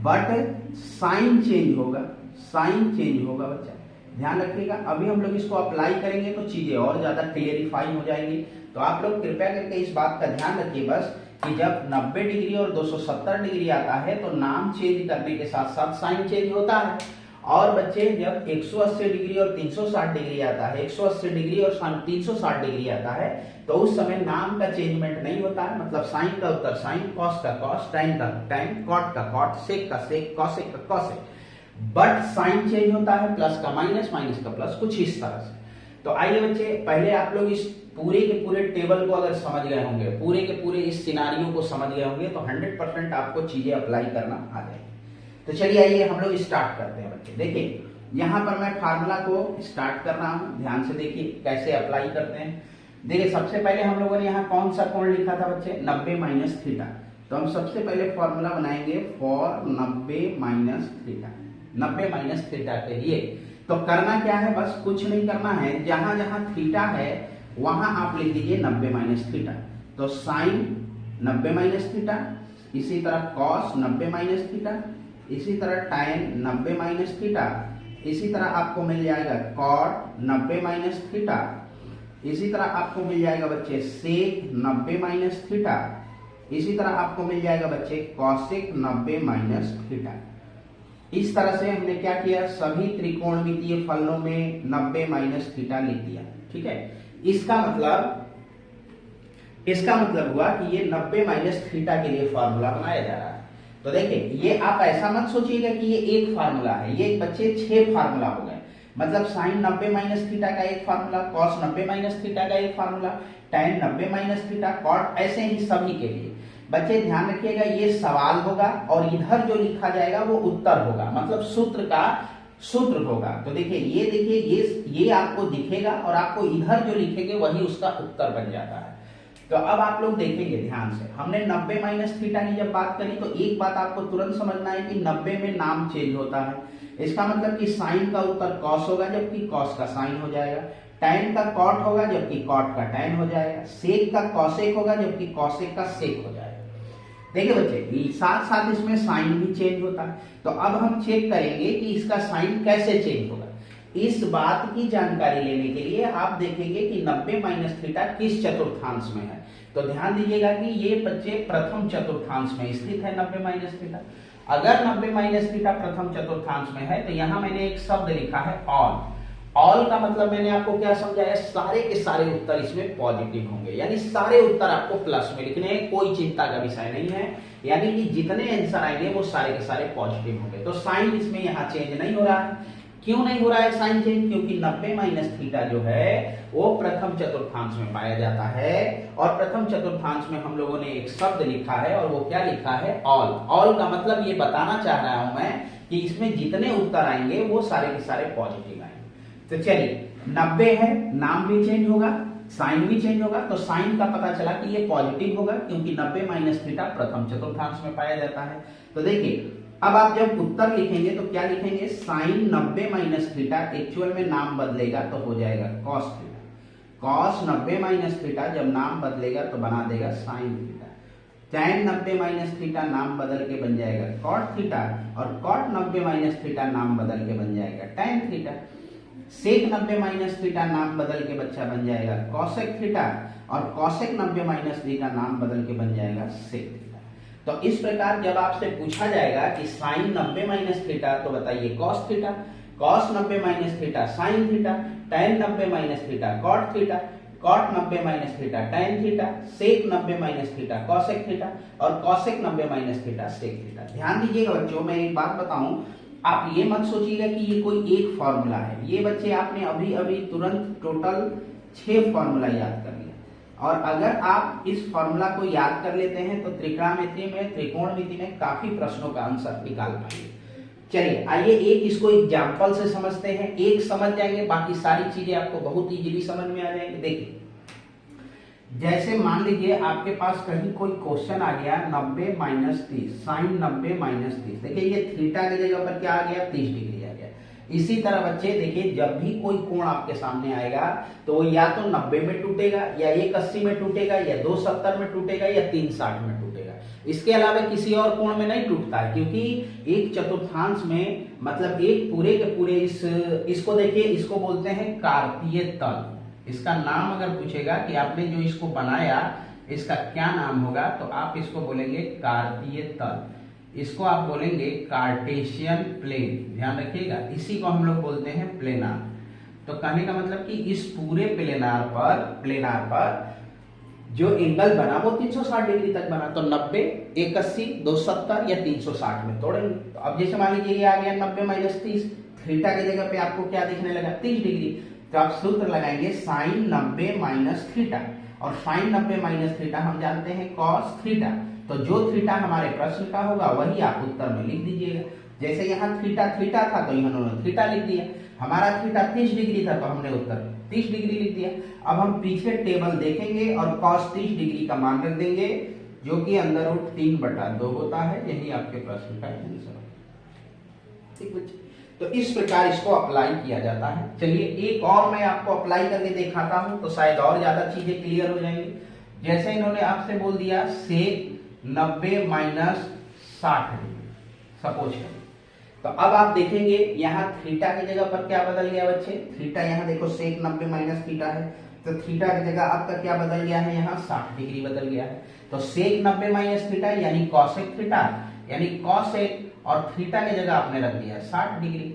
Speaker 1: बट साइन चेंज होगा, साइन चेंज होगा बच्चा, ध्यान रखिएगा। अभी हम लोग इसको अप्लाई करेंगे तो चीजें और ज्यादा क्लियरिफाई हो जाएंगी। तो आप लोग कृपया करके इस बात का ध्यान रखिए बस कि जब 90 डिग्री और 270 डिग्री आता है तो नाम चेंज करने के साथ साथ साइन चेंज होता है। और बच्चे जब 180 डिग्री और 360 डिग्री आता है, 180 डिग्री और 360 डिग्री आता है तो उस समय नाम का चेंजमेंट नहीं होता है, मतलब साइन का उत्तर साइन, कॉस का कॉस, टैन का टैन, कॉट का कॉट, सेक का सेक, कॉसेक का कॉसेक। बट साइन चेंज होता है, प्लस का माइनस, माइनस का प्लस, कुछ इस तरह से। तो आइए बच्चे, पहले आप लोग इस पूरे के पूरे टेबल को अगर समझ गए होंगे, पूरे के पूरे इस सिनारियो को समझ गए होंगे तो 100% आपको चीजें अप्लाई करना आ जाएगी। तो चलिए आइए हम लोग स्टार्ट करते हैं बच्चे। देखिए यहाँ पर मैं फार्मूला को स्टार्ट कर रहा हूँ, ध्यान से देखिए कैसे अप्लाई करते हैं। देखिए सबसे पहले हम लोगों ने यहाँ कौन सा कोण लिखा था बच्चे, 90 माइनस थीटा। तो हम सबसे पहले फॉर्मूला बनाएंगे for 90 minus theta, 90 minus theta के लिए। तो करना क्या है, बस कुछ नहीं करना है, जहां जहां थीटा है वहां आप लिख दीजिए 90 माइनस थीटा। तो साइन 90 माइनस थीटा, इसी तरह कॉस 90 माइनस थीटा, इसी तरह टाइन 90 माइनस थीटा, इसी तरह आपको मिल जाएगा कॉट 90 माइनस थीटा, इसी तरह आपको मिल जाएगा बच्चे सेक 90 माइनस थीटा, इसी तरह आपको मिल जाएगा बच्चे कॉसेक 90 माइनस थीटा। इस तरह से हमने क्या किया, सभी त्रिकोणमितीय फलनों में 90 माइनस थीटा लिख दिया। ठीक है, इसका मतलब हुआ कि ये 90 माइनस थीटा के लिए फॉर्मूला बनाया जा रहा है। तो देखिए ये आप ऐसा मत सोचिएगा कि ये एक फार्मूला है, ये बच्चे 6 फार्मूला हो गए। मतलब साइन 90 माइनस थीटा का एक फार्मूला, कॉस 90 माइनस थीटा का एक formula, tan 90 minus theta, cot, ऐसे ही सभी के लिए। बच्चे ध्यान रखिएगा ये सवाल होगा और इधर जो लिखा जाएगा वो उत्तर होगा, मतलब सूत्र का सूत्र होगा। तो देखिए ये आपको दिखेगा और आपको इधर जो लिखेंगे वही उसका उत्तर बन जाता है। तो अब आप लोग देखेंगे ध्यान से, हमने 90 माइनस थीटा की जब बात करी तो एक बात आपको तुरंत समझना है कि 90 में नाम चेंज होता है। इसका मतलब कि साइन का उत्तर कॉस होगा जबकि कॉस का साइन हो जाएगा, टैन का कॉट होगा जबकि कॉट का टैन हो जाएगा, सेक का कॉसेक होगा जबकि कॉसेक का सेक हो जाएगा। देखिए बच्चे साथ साथ इसमें साइन भी चेंज होता है। तो अब हम चेक करेंगे कि इसका साइन कैसे चेंज होगा। इस बात की जानकारी लेने के लिए आप देखेंगे कि 90 माइनस थीटा किस चतुर्थांश में है। तो ध्यान दीजिएगा कि ये बच्चे प्रथम चतुर्थांश में स्थित है 90 माइनस थीटा। अगर 90 माइनस थीटा प्रथम चतुर्थांश में है तो यहां मैंने एक शब्द लिखा है ऑल। ऑल का मतलब मैंने आपको क्या समझाया, सारे के सारे उत्तर इसमें पॉजिटिव होंगे, यानी सारे उत्तर आपको प्लस में लिखने हैं, कोई चिंता का विषय नहीं है। यानी कि जितने आंसर आएंगे वो सारे के सारे पॉजिटिव होंगे। तो साइन इसमें यहाँ चेंज नहीं हो रहा है। क्यों नहीं हो रहा है साइन चेंज, क्योंकि 90 माइनस थीटा जो है वो प्रथम चतुर्थांश में पाया जाता है और प्रथम चतुर्थांश में हम लोगों ने एक शब्द लिखा है और वो क्या लिखा है, ऑल। ऑल का मतलब ये बताना चाह रहा हूं मैं कि इसमें जितने उत्तर आएंगे वो सारे के सारे पॉजिटिव आएंगे। तो चलिए 90 है, नाम भी चेंज होगा, साइन भी चेंज होगा। तो साइन का पता चला कि ये पॉजिटिव होगा क्योंकि 90 माइनस थीटा प्रथम चतुर्थांश में पाया जाता है। तो देखिए अब आप जब उत्तर लिखेंगे तो क्या लिखेंगे, साइन 90 माइनस थीटा, एक्चुअल में नाम बदलेगा तो हो जाएगा cos theta. Cos 90 minus theta जब नाम बदलेगा तो बना देगा sign theta. Tan 90 minus theta नाम बदल के बन जाएगा कॉट थीटा और कॉट 90 माइनस थीटा नाम बदल के बन जाएगा tan theta. Sec 90 minus theta नाम बदल के बच्चा बन जाएगा कॉसेक थीटा और कॉसेक 90 माइनस थीटा नाम बदल के बन जाएगा सेक थीटा। तो इस प्रकार जब आपसे पूछा जाएगा कि साइन 90 माइनस थीटा तो बताइए cos theta, cos 90 minus theta sine theta, tan 90 minus theta cot theta,
Speaker 2: cot 90 minus theta tan theta, sec 90 minus theta cosec theta और cosec 90 minus theta sec theta. ध्यान दीजिएगा बच्चों, मैं एक बात बताऊं, आप ये मत सोचिएगा कि ये कोई एक फॉर्मूला है। ये बच्चे आपने अभी अभी तुरंत टोटल 6 फॉर्मूला याद कर लिया, और अगर आप इस फॉर्मूला को याद कर लेते हैं तो त्रिकोणमिति में, त्रिकोणमिति में काफी प्रश्नों का आंसर निकाल पाएंगे। चलिए आइए एक इसको एग्जाम्पल से समझते हैं, एक समझ जाएंगे, बाकी सारी चीजें आपको बहुत इजीली समझ में आ जाएंगे। देखिए, जैसे मान लीजिए आपके पास कहीं कोई क्वेश्चन आ गया 90 माइनस 30, साइन 90 माइनस 30। देखिए ये थीटा की जगह पर क्या आ गया, 30 डिग्री आ गया। इसी तरह बच्चे देखिए, जब भी कोई कोण आपके सामने आएगा तो वो या तो 90 में टूटेगा, या 180 में टूटेगा, या 270 में टूटेगा, या 360 में टूटेगा। इसके अलावा किसी और कोण में नहीं टूटता है, क्योंकि एक चतुर्थांश में मतलब एक पूरे के पूरे इसको देखिए, इसको बोलते हैं कार्तीय तल। इसका नाम अगर पूछेगा कि आपने जो इसको बनाया इसका क्या नाम होगा, तो आप इसको बोलेंगे कार्तीय तल, इसको आप बोलेंगे कार्टेशियन प्लेन। ध्यान रखिएगा, इसी को हम लोग बोलते हैं प्लेनार। तो कहने का मतलब कि इस पूरे प्लेनार पर जो एंगल बना वो 360 डिग्री तक बना। तो 90, 180, 270 या 360 में तोड़ेंगे। तो अब जैसे मान लीजिए ये आ गया 90 माइनस 30, थीटा की जगह पे आपको क्या दिखने लगा, 30 डिग्री। तो आप सूत्र लगाएंगे साइन 90 माइनस थीटा, और साइन 90 माइनस थीटा हम जानते हैं कॉस थीटा। तो जो थीटा हमारे प्रश्न का होगा वही आप उत्तर में लिख दीजिएगा। जैसे यहाँ थीटा था तो इन्होंने थीटा लिख दिया, हमारा थीटा 30 डिग्री था तो हमने उत्तर 30 डिग्री लिख दिया। अब हम पीछे टेबल देखेंगे और cos 30 डिग्री का मान रख देंगे, जो कि अंदर रूट 3/2 होता है। यही आपके प्रश्न का आंसर है। ठीक बच्चे, तो इस प्रकार इसको अप्लाई किया जाता है। चलिए एक और मैं आपको अप्लाई करके दिखाता हूं, तो शायद और ज्यादा चीजें क्लियर हो जाएंगी। जैसे इन्होंने आपसे बोल दिया सेक 90 माइनस 60 डिग्री, सपोज करें। तो अब आप देखेंगे यहाँ थीटा की जगह पर क्या बदल गया बच्चे, थीटा यहाँ देखो सेक 90 माइनस थीटा है, तो थीटा की जगह आपका क्या बदल गया है, यहाँ 60 डिग्री बदल गया है। तो सेक 90 माइनस थीटा यानी कॉसेक थीटा, यानी कॉसेक, और थीटा की जगह आपने रख दिया 60 डिग्री।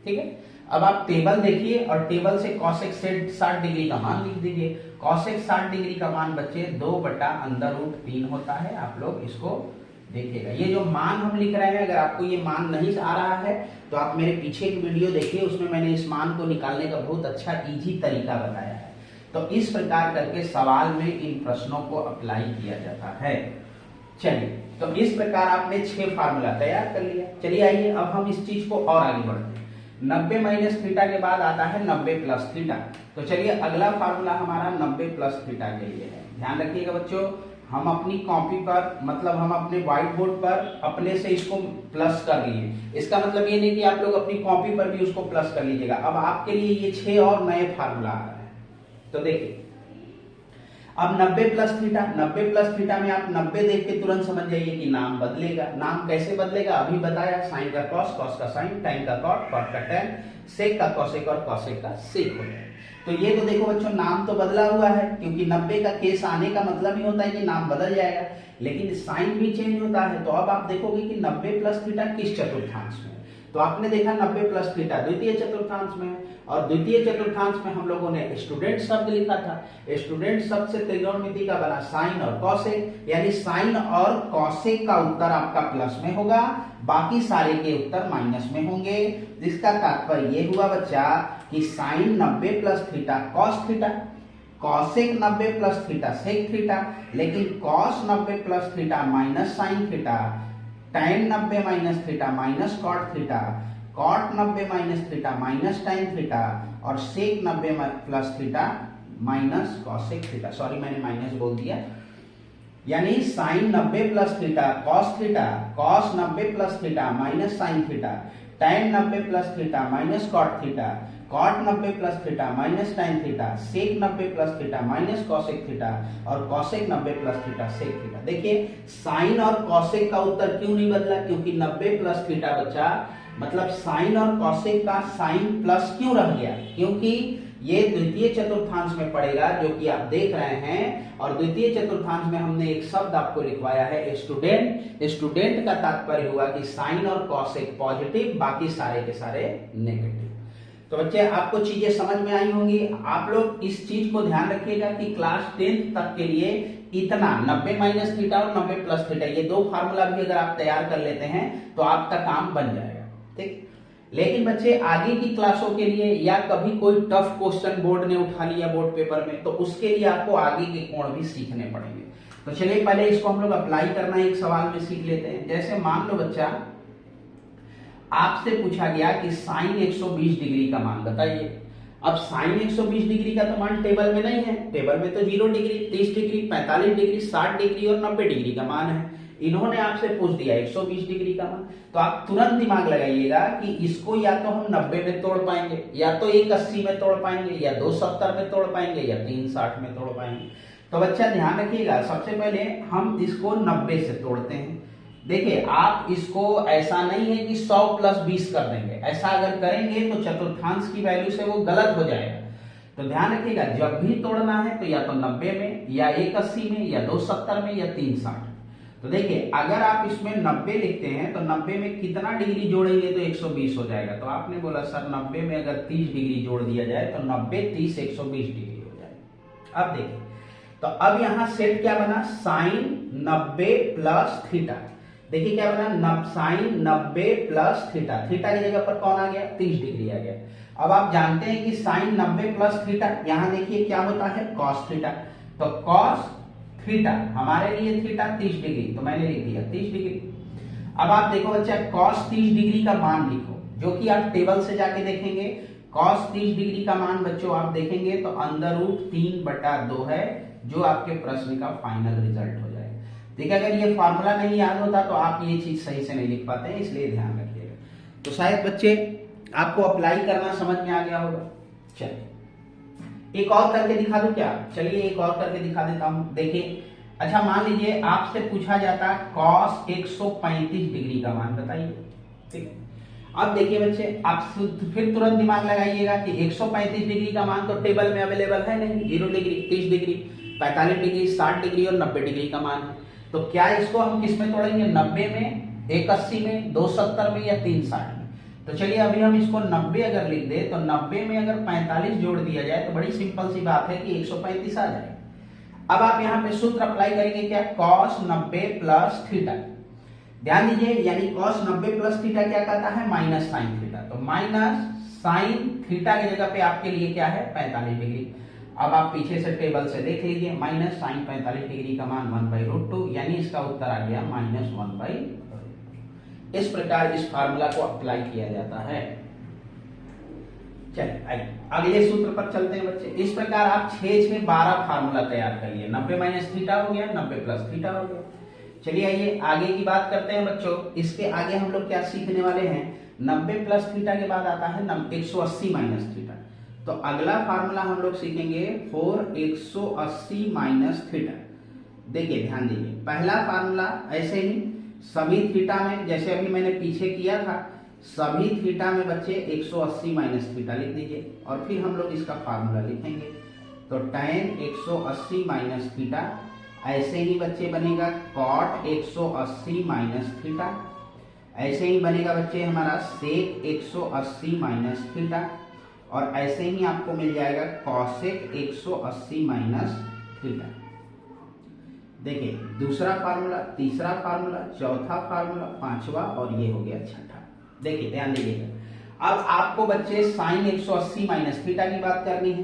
Speaker 2: ठीक है, अब आप टेबल देखिए और टेबल से कॉसेक से 60 डिग्री का मान लिख दीजिए। कॉसेक 60 डिग्री का मान बच्चे 2/√3 होता है। आप लोग इसको देखिएगा, ये जो मान हम लिख रहे हैं, अगर आपको ये मान नहीं आ रहा है तो आप मेरे पीछे की वीडियो देखिए, उसमें मैंने इस मान को निकालने का बहुत अच्छा इजी तरीका बताया है। तो इस प्रकार करके सवाल में इन प्रश्नों को अप्लाई किया जाता है। चलिए, तो इस प्रकार आपने 6 फार्मूला तैयार कर लिया। चलिए आइए अब हम इस चीज को और आगे बढ़ते हैं। 90 माइनस थीटा के बाद आता है 90 प्लस थीटा। तो चलिए अगला फार्मूला हमारा 90 प्लस थीटा के लिए है। ध्यान रखिएगा बच्चों, हम अपनी कॉपी पर मतलब हम अपने व्हाइट बोर्ड पर अपने से इसको प्लस कर लिए। इसका मतलब ये नहीं कि आप लोग अपनी कॉपी पर भी उसको प्लस कर लीजिएगा। अब आपके लिए ये 6 और नए फार्मूला आ रहे हैं। तो देखिए, अब 90 प्लस थीटा, 90 प्लस थीटा में आप 90 देख के तुरंत समझ जाइए कि नाम बदलेगा। नाम कैसे बदलेगा अभी बताया, साइन का कॉस, कॉस का साइन, टाइन का कॉट, कॉट का टैन, सेक का कॉसेक और कॉसेक का सेक हो जाएगा। तो ये तो देखो बच्चों नाम तो बदला हुआ है, क्योंकि 90 का केस आने का मतलब ही होता है कि नाम बदल जाएगा, लेकिन साइन भी चेंज होता है। तो अब आप देखोगे कि 90 प्लस थीटा किस चतुर्थांश में, तो आपने देखा 90 प्लस थीटा द्वितीय चतुर्थांश में, और द्वितीय चतुर्थांश में हम लोगों ने स्टूडेंट शब्द लिखा था। स्टूडेंट शब्द से त्रिकोणमिति का बना साइन और कॉसेक, यानी साइन और कॉसेक का उत्तर आपका प्लस में होगा, बाकी सारे के उत्तर माइनस में होंगे। जिसका तात्पर्य ये हुआ बच्चा कि sine 90 plus theta cos theta, cosec 90 plus theta sec theta, लेकिन cos 90 plus theta minus sine theta, tan 90 minus theta minus cot theta, cot 90 minus theta minus tan theta, और sec 90 plus theta minus cosec theta. Sorry मैंने माइनस बोल दिया, यानी sine 90 plus theta cos theta, cos 90 plus theta minus sine theta, tan 90 plus theta minus cot theta, cot 90 plus theta minus tan theta, sec 90 plus theta minus cosec theta, और cosec 90 plus theta sec theta. देखिए साइन और कॉसेक का उत्तर क्यों नहीं बदला, क्योंकि 90 प्लस थीटा बच्चा मतलब साइन और कॉसेक का साइन प्लस क्यों रह गया, क्योंकि ये द्वितीय चतुर्थांश में पड़ेगा, जो कि आप देख रहे हैं। और द्वितीय चतुर्थांश में हमने एक शब्द आपको लिखवाया है स्टूडेंट। स्टूडेंट का तात्पर्य हुआ कि साइन और कॉसेक पॉजिटिव, बाकी सारे के सारे नेगेटिव। तो बच्चे आपको चीजें समझ में आई होंगी। आप लोग इस चीज को ध्यान रखिएगा कि क्लास 10 तक के लिए इतना 90 माइनस थीटा और 90 प्लस थीटा, ये दो फार्मूला भी अगर आप तैयार कर लेते हैं तो आपका काम बन जाएगा, ठीक। लेकिन बच्चे आगे की क्लासों के लिए या कभी कोई टफ क्वेश्चन बोर्ड ने उठा लिया बोर्ड पेपर में, तो उसके लिए आपको आगे के कोण भी सीखने पड़ेंगे। तो चलिए पहले इसको हम लोग अप्लाई करना एक सवाल में सीख लेते हैं। जैसे मान लो बच्चा आपसे पूछा गया कि साइन 120 डिग्री का मान बताइए। अब साइन 120 डिग्री का तो मान टेबल में नहीं है, टेबल में तो 0 डिग्री, 30 डिग्री, 45 डिग्री, 60 डिग्री और 90 डिग्री का मान है। इन्होंने आपसे पूछ दिया 120 डिग्री का मान, तो आप तुरंत दिमाग लगाइएगा कि इसको या तो हम 90 में तोड़ पाएंगे, या तो 180 में तोड़ पाएंगे, या 270 में तोड़ पाएंगे, या 360 में तोड़ पाएंगे। तो बच्चा ध्यान रखिएगा, सबसे पहले हम इसको 90 से तोड़ते हैं। देखिए आप इसको ऐसा नहीं है कि 100 प्लस 20 कर देंगे, ऐसा अगर करेंगे तो चतुर्थांश की वैल्यू से वो गलत हो जाएगा। तो ध्यान रखिएगा जब भी तोड़ना है तो या तो 90 में, या 180 में, या 270 में, या 360। तो देखिए अगर आप इसमें 90 लिखते हैं तो 90 में कितना डिग्री जोड़ेंगे तो 120 हो जाएगा। तो आपने बोला सर 90 में अगर 30 डिग्री जोड़ दिया जाए तो 90 30 120 डिग्री हो जाएगा। अब देखिए तो अब यहां सेट क्या बना, साइन 90 प्लस थीटा। देखिए क्या बना, साइन 90 प्लस थीटा, थीटा की जगह पर कौन आ गया, 30 डिग्री आ गया। अब आप जानते हैं कि साइन 90 प्लस थीटा, यहां देखिए क्या होता है, कॉस थीटा। तो कॉस थीटा हमारे लिए थीटा 30 डिग्री, तो मैंने लिख दिया 30 डिग्री। अब आप देखो बच्चा कॉस 30 डिग्री का मान लिखो, जो कि आप टेबल से जाके देखेंगे। कॉस 30 डिग्री का मान बच्चों आप देखेंगे तो √3/2 है, जो आपके प्रश्न का फाइनल रिजल्ट हो जाएगा। ठीक है, अगर ये फॉर्मूला नहीं याद होता तो आप ये चीज सही से नहीं लिख पाते हैं, इसलिए ध्यान रखिएगा। तो शायद बच्चे आपको अप्लाई करना समझ में आ गया होगा। चलिए एक और करके दिखा दूं क्या, चलिए एक और करके दिखा देता हूं। देखिए अच्छा मान लीजिए आपसे पूछा जाता कॉस 135 डिग्री का मान बताइए, ठीक। अब देखिए बच्चे आप फिर तुरंत दिमाग लगाइएगा कि 135 डिग्री का मान तो टेबल में अवेलेबल है नहीं, 0 डिग्री, 30 डिग्री, 45 डिग्री, 60 डिग्री और 90 डिग्री का मान है। तो क्या इसको हम किस में तोड़ेंगे, 90 में, 180 में, 270 में, या 360 में। तो चलिए अभी हम इसको 90 अगर लिख दे तो 90 में अगर 45 जोड़ दिया जाए तो बड़ी सिंपल सी बात है कि 135 आ जाएगा। अब आप यहाँ पे सूत्र अप्लाई करेंगे क्या, cos 90 प्लस थीटा। ध्यान दीजिए यानी cos 90 प्लस थीटा क्या कहता है, माइनस साइन थीटा। तो माइनस साइन थीटा की जगह पे आपके लिए क्या है, 45 डिग्री। अब आप पीछे से टेबल से देख लीजिए, माइनस साइन 45 डिग्री का मान 1/√2, यानी इसका उत्तर आ गया -1/√2। इस प्रकार इस फार्मूला को अप्लाई किया जाता है। चलिए अगले सूत्र पर चलते हैं बच्चे। इस प्रकार आप 6 12 फार्मूला तैयार कर लिए, 90 माइनस थीटा हो गया, 90 प्लस थीटा हो गया। चलिए आइए आगे की बात करते हैं बच्चों। इसके आगे हम लोग क्या सीखने वाले हैं, 90 प्लस थीटा के बाद आता है 180 माइनस थीटा। तो अगला फार्मूला हम लोग सीखेंगे 180 माइनस थीटा। देखिए ध्यान दीजिए, पहला फार्मूला ऐसे ही सभी थीटा में, जैसे अभी मैंने पीछे किया था, सभी थीटा में बच्चे 180 माइनस थीटा लिख दीजिए और फिर हम लोग इसका फार्मूला लिखेंगे। तो tan 180 माइनस थीटा, ऐसे ही बच्चे बनेगा cot 180 माइनस थीटा, ऐसे ही बनेगा बच्चे हमारा sec 180 माइनस थीटा, और ऐसे ही आपको मिल जाएगा cosec 180 माइनस थीटा। देखिए दूसरा फार्मूला, तीसरा फार्मूला, चौथा फार्मूला, पांचवा और ये हो गया छठा। देखिए ध्यान दीजिएगा, अब आपको बच्चे साइन 180 माइनस थीटा की बात करनी है।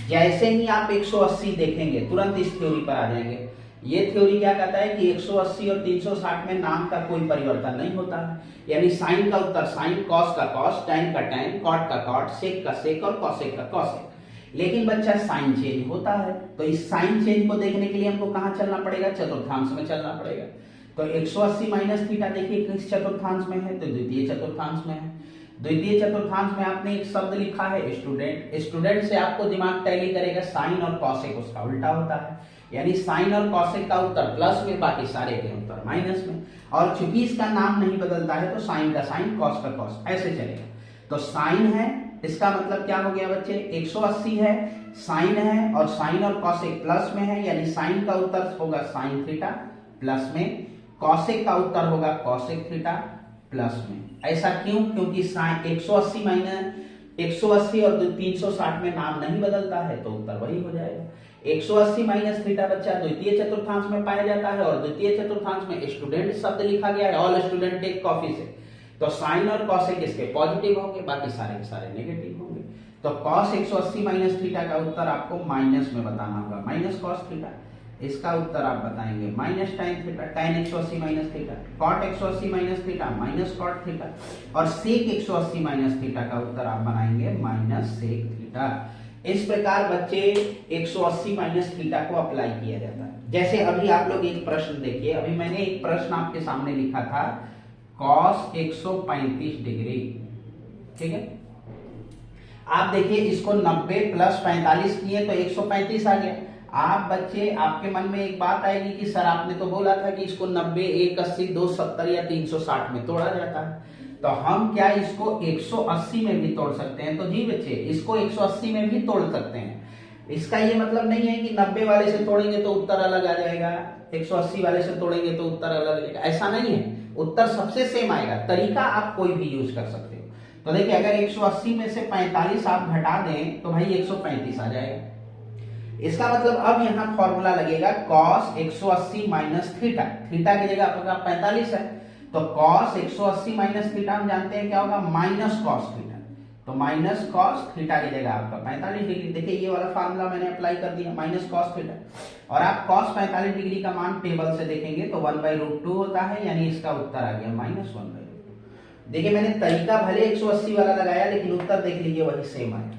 Speaker 2: जैसे ही आप 180 देखेंगे तुरंत इस थ्योरी पर आ जाएंगे। ये थ्योरी क्या कहता है कि 180 और 360 में नाम का कोई परिवर्तन नहीं होता है, यानी साइन का उत्तर साइन, कॉस का कॉस, टैन का टैन, कॉट का कॉट, सेक का सेक और कॉसेक का कॉसेक। लेकिन बच्चा साइन चेंज होता है, तो इस साइन चेंज को देखने के लिए हमको कहां चलना पड़ेगा, चतुर्थांश में चलना पड़ेगा। तो 180 माइनस थीटा देखिए किस चतुर्थांश में है, तो द्वितीय चतुर्थांश में है। द्वितीय चतुर्थांश में आपने एक शब्द लिखा है स्टूडेंट, स्टूडेंट से आपको दिमाग टैली करेगा, साइन और कॉसेक उसका उल्टा होता है, यानी साइन और कॉसेक का उत्तर प्लस में, बाकी सारे के उत्तर माइनस में। और चूंकि इसका नाम नहीं बदलता है तो साइन का साइन, कॉस का कॉस, ऐसे चलेगा। तो साइन है, इसका मतलब क्या हो गया बच्चे, 180 है, साइन है और साइन और कॉसेक प्लस में है, यानी साइन का उत्तर होगा साइन थीटा प्लस में, कॉसेक का उत्तर होगा कॉसेक थीटा प्लस में। ऐसा क्यों, क्योंकि साइन 180 माइनस 180 और 360 में नाम नहीं बदलता है तो उत्तर वही हो जाएगा। 180 माइनस थीटा बच्चा द्वितीय चतुर्थांश में पाया जाता है और द्वितीय चतुर्थांश में स्टूडेंट शब्द लिखा गया है, ऑल स्टूडेंट टेक कॉफी से, तो साइन और कॉसेक इसके पॉजिटिव होंगे, बाकी सारे के सारे नेगेटिव होंगे। तो कॉस 180 माइनस थीटा का उत्तर आपको माइनस में बताना होगा, माइनस कॉस थीटा। इसका उत्तर आप बताएंगे माइनस टाइन theta, tan 180 minus theta, cot 180 minus theta minus cot theta, और सेक 180 माइनस थीटा का उत्तर आप बनाएंगे माइनस सेक थीटा। इस प्रकार बच्चे 180 माइनस थीटा को अप्लाई किया जाता है। जैसे अभी आप लोग एक प्रश्न देखिए, अभी मैंने एक प्रश्न आपके सामने लिखा था कॉस 135 डिग्री, ठीक है। आप देखिए इसको 90 प्लस 45 किए तो 135 आ गया। आप बच्चे आपके मन में एक बात आएगी कि सर आपने तो बोला था कि इसको 90, 180, 270 या 360 में तोड़ा जाता है, तो हम क्या इसको 180 में भी तोड़ सकते हैं? तो जी बच्चे इसको 180 में भी तोड़ सकते हैं। इसका ये मतलब नहीं है कि 90 वाले से तोड़ेंगे तो उत्तर अलग आ जाएगा, 180 वाले से तोड़ेंगे तो उत्तर अलग आ जाएगा, ऐसा नहीं है। उत्तर सबसे सेम आएगा, तरीका आप कोई भी यूज कर सकते हो। तो देखिए अगर 180 में से 45 आप घटा दें तो भाई 135 आ जाएगा। इसका मतलब अब यहाँ फॉर्मूला लगेगा cos 180 माइनस थीटा, थीटा की जगह आपका 45 है, तो cos 180 माइनस थीटा हम जानते हैं क्या होगा, माइनस कॉस थीटा, तो माइनस कॉस थीटा की जगह आपका 45 डिग्री। देखिए ये वाला फार्मूला मैंने अप्लाई कर दिया, माइनस कॉस थीटा, और आप cos 45 डिग्री का मान टेबल से देखेंगे तो 1/√2 होता है, यानी इसका उत्तर आ गया माइनस 1/√2। देखिए मैंने तरीका भले 180 वाला लगाया लेकिन उत्तर देख लीजिए वही सेम आया।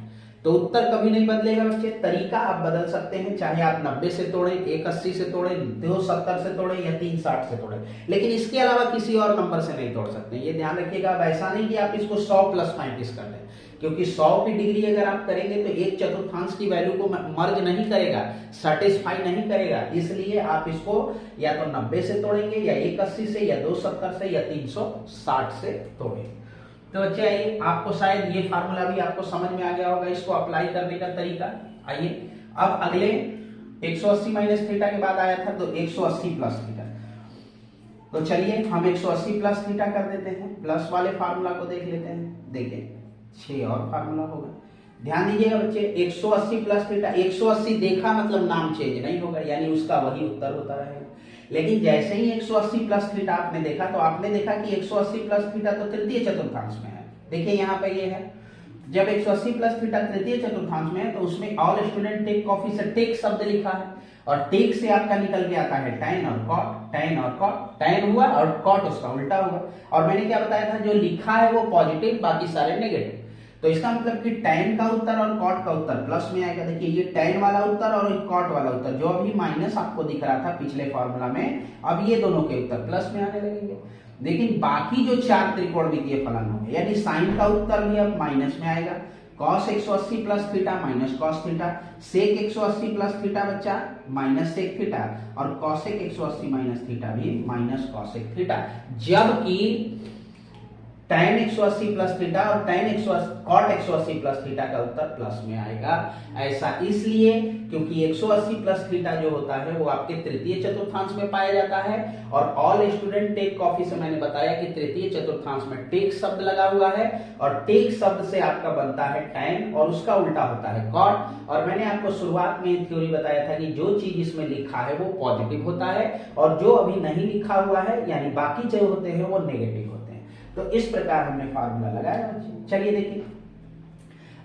Speaker 2: तो उत्तर कभी नहीं बदलेगा बच्चे, तरीका आप बदल सकते हैं, चाहे आप 90 से तोड़ें, 180 से तोड़ें, 270 से तोड़ें या 360 से तोड़ें, लेकिन इसके अलावा किसी और नंबर से नहीं तोड़ सकते। ये ध्यान रखिएगा, अब ऐसा नहीं कि आप इसको 100 प्लस 35 कर दें, क्योंकि 100 की डिग्री अगर आप करेंगे तो एक चतुर्थांश की वैल्यू को मर्ज नहीं करेगा, सेटिस्फाई नहीं करेगा, इसलिए आप इसको या तो 90 से तोड़ेंगे या 180 से या 270 से या 360 से तोड़ेंगे। तो बच्चे आइए, आपको शायद ये फार्मूला भी आपको समझ में आ गया होगा, इसको अप्लाई करने का तरीका। आइए अब अगले 180 माइनस थीटा के बाद आया था तो 180 प्लस थीटा, तो चलिए हम 180 प्लस थीटा कर देते हैं, प्लस वाले फार्मूला को देख लेते हैं। देखिए 6 और फार्मूला होगा, ध्यान दीजिएगा बच्चे, 180 प्लस थीटा, 180 देखा मतलब नाम चेंज नहीं होगा, यानी उसका वही उत्तर होता रहेगा। लेकिन जैसे ही 180 प्लस थीटा आपने देखा तो आपने देखा कि 180 प्लस थीटा तो तृतीय चतुर्थांश में है। देखिए यहाँ पे ये है, जब 180 प्लस थीटा तृतीय चतुर्थांश में है तो उसमें ऑल स्टूडेंट टेक कॉफी से टेक शब्द लिखा है, और टेक से आपका निकल के आता है टैन और कॉट, टैन और कॉट, टैन हुआ और कॉट उसका उल्टा हुआ। और मैंने क्या बताया था, जो लिखा है वो पॉजिटिव, बाकी सारे नेगेटिव। तो इसका मतलब कि टैन का उत्तर और कॉट का उत्तर प्लस में आएगा। देखिए ये टैन वाला उत्तर और कॉट वाला उत्तर, जो अभी माइनस आपको दिख रहा था पिछले फॉर्मूला में, अब ये दोनों के उत्तर प्लस में आने लगेंगे। लेकिन बाकी जो 4 त्रिकोणमितीय फलन होंगे, यानी साइन का उत्तर भी अब माइनस में आएगा, cos 180 plus theta minus cos theta, sec 180 plus theta बच्चा माइनस सेक थीटा, और cosec 180 माइनस थीटा भी माइनस cosec थीटा। जबकि tan 180 प्लस थीटा और cot 180 प्लस थीटा का उत्तर प्लस में आएगा। ऐसा इसलिए क्योंकि 180 प्लस थीटा जो होता है वो आपके तृतीय चतुर्थांश में पाया जाता है, और ऑल स्टूडेंट टेक कॉफी से मैंने बताया कि तृतीय चतुर्थांश में टेक शब्द लगा हुआ है, और टेक शब्द से आपका बनता है टैन और उसका उल्टा होता है कॉट। और मैंने आपको शुरुआत में थ्योरी बताया था कि जो चीज इसमें लिखा है वो पॉजिटिव होता है, और जो अभी नहीं लिखा हुआ है यानी बाकी जो होते हैं वो नेगेटिव होते हैं। तो इस प्रकार हमने फार्मूला लगाया बच्चे। चलिए देखिए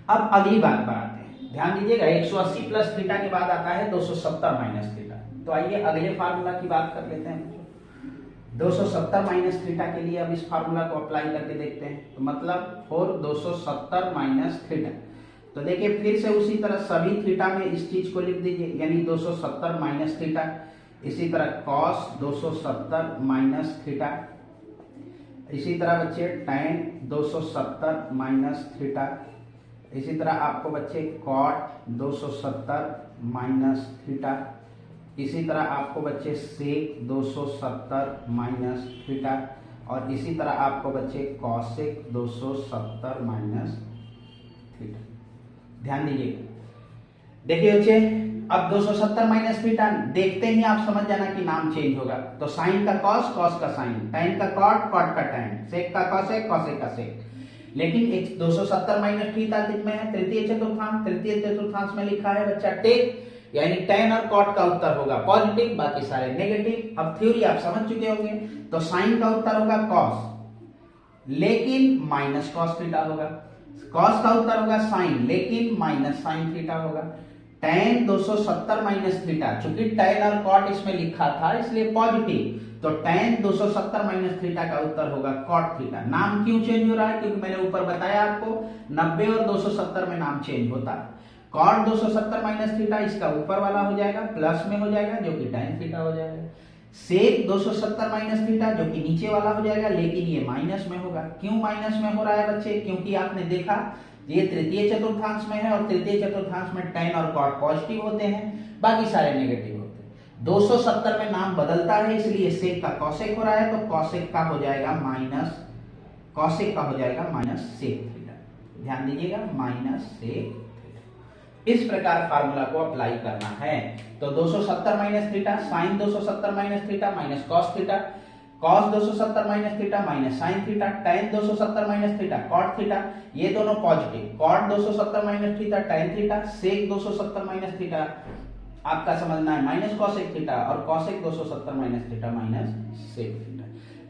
Speaker 2: अब अगली बात पर आते हैं, ध्यान दीजिएगा, 180 प्लस थीटा के बाद आता है 270 माइनस थीटा। तो आइए अगले फार्मूला की बात कर लेते हैं। 270 माइनस थीटा के लिए अब इस फार्मूला को अप्लाई करके देखते हैं, तो मतलब 270 माइनस थीटा। तो देखिए फिर से उसी तरह सभी थीटा में इस चीज को लिख दीजिए, यानी 270 माइनस थीटा, इसी तरह cos 270 माइनस थीटा, इसी तरह बच्चे tan 270 माइनस थीटा, इसी तरह आपको बच्चे cot 270 माइनस थीटा, इसी तरह आपको बच्चे sec 270 माइनस थीटा, और इसी तरह आपको बच्चे cosec 270 माइनस थीटा। ध्यान दीजिएगा, देखिए बच्चे अब 270 माइनस थीटा देखते ही आप समझ जाना कि नाम चेंज होगा। तो साइन का कॉस, कॉस का साइन, टैन का कॉट, कॉट का टैन, सेक का कॉसेक, कॉसेक का सेक। लेकिन 270 माइनस थीटा कितने है, तृतीय चतुर्थांश, तृतीय चतुर्थांश में लिखा है बच्चा टेक, यानी tan और cot का उत्तर होगा पॉजिटिव, बाकी सारे नेगेटिव। अब थ्योरी आप समझ चुके होंगे, तो साइन का उत्तर होगा cos, लेकिन माइनस cos थीटा होगा, cos का उत्तर होगा साइन, लेकिन माइनस साइन थीटा होगा। tan 270 माइनस थीटा, चूंकि tan और cot इसमें लिखा था इसलिए पॉजिटिव, तो tan 270 माइनस थीटा का उत्तर होगा cot थीटा। नाम क्यों चेंज हो रहा है, क्योंकि मैंने ऊपर बताया आपको 90 और 270 में नाम चेंज होता है। cot 270 माइनस थीटा इसका ऊपर वाला हो जाएगा, प्लस में हो जाएगा जो कि tan थीटा हो जाएगा। सेक 270 माइनस थीटा जो कि नीचे वाला हो जाएगा, लेकिन ये माइनस में होगा। क्यों माइनस में हो रहा है बच्चे, क्योंकि आपने देखा ये तृतीय चतुर्थांश में है और तृतीय चतुर्थांश में tan और cot पॉजिटिव होते हैं, बाकी सारे नेगेटिव होते हैं। 270 में नाम बदलता है, इसलिए सेक का कॉसेक हो रहा है, तो कॉसेक का हो जाएगा माइनस, कॉसेक का हो जाएगा माइनस सेक थीटा। ध्यान दीजिएगा, माइनस सेक। इस प्रकार फार्मूला को अप्लाई करना है। तो 270 minus theta sine 270 minus theta minus cos theta, cos 270 minus theta minus sine theta, tan 270 minus theta cot theta, ये दोनों positive, cot 270 minus theta tan theta, sec 270 minus theta आपका समझना है माइनस कॉसेक थीटा, और cosec 270 minus theta minus sec theta.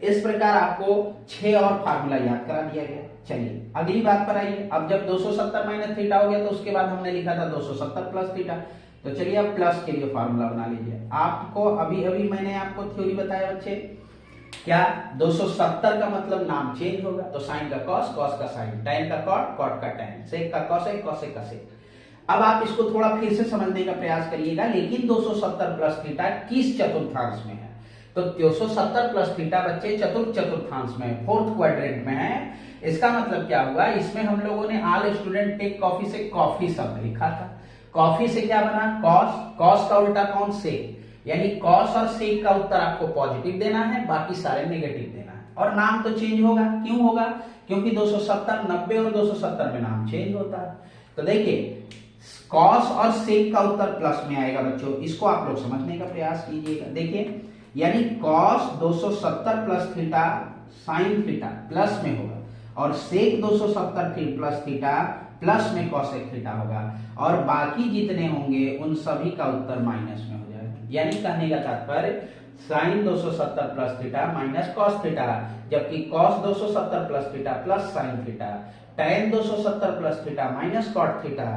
Speaker 2: इस प्रकार आपको 6 और फार्मूला याद करा दिया गया। चलिए अगली बात पर आइए। अब जब 270 माइनस थीटा हो गया तो उसके बाद हमने लिखा था 270 प्लस थीटा, तो चलिए अब प्लस के लिए फार्मूला बना लीजिए। आपको अभी अभी मैंने आपको थ्योरी बताया बच्चे, क्या 270 का मतलब नाम चेंज होगा, तो साइन का कॉस, कॉस का साइन, tan का कॉट, कॉट का tan, सेक का कॉसेक, कॉसेक का सेक। अब आप इसको थोड़ा फिर से समझने का प्रयास करिएगा, लेकिन 270 प्लस थीटा किस चतुर्थांश में है, तो 270 प्लस थीटा बच्चे चतुर्थ चतुर्थांश में, फोर्थ क्वाड्रेंट में है। इसका मतलब क्या हुआ, इसमें हम लोगों ने ऑल स्टूडेंट टेक कॉफी से कॉफी शब्द लिखा था। कॉफी से क्या बना, कॉस, कॉस का उल्टा कौन, सेक, यानी कॉस और सेक का उत्तर आपको पॉजिटिव देना है, बाकी सारे नेगेटिव देना है। और नाम तो चेंज होगा, क्यों होगा, क्योंकि 270 90 और 270 में नाम चेंज होता है। तो देखिए कॉस और सेक का उत्तर प्लस में आएगा बच्चों, इसको आप लोग समझने का प्रयास कीजिएगा। देखिए यानी cos 270 plus theta sine theta plus में होगा, और सेक 270 प्लस थीटा प्लस में कॉसेक थीटा होगा, और बाकी जितने होंगे उन सभी का उत्तर माइनस में हो जाएगा। यानी कहने का तात्पर्य sine 270 plus theta minus cos theta, जबकि cos 270 plus theta plus sine theta, tan 270 plus theta minus cot theta,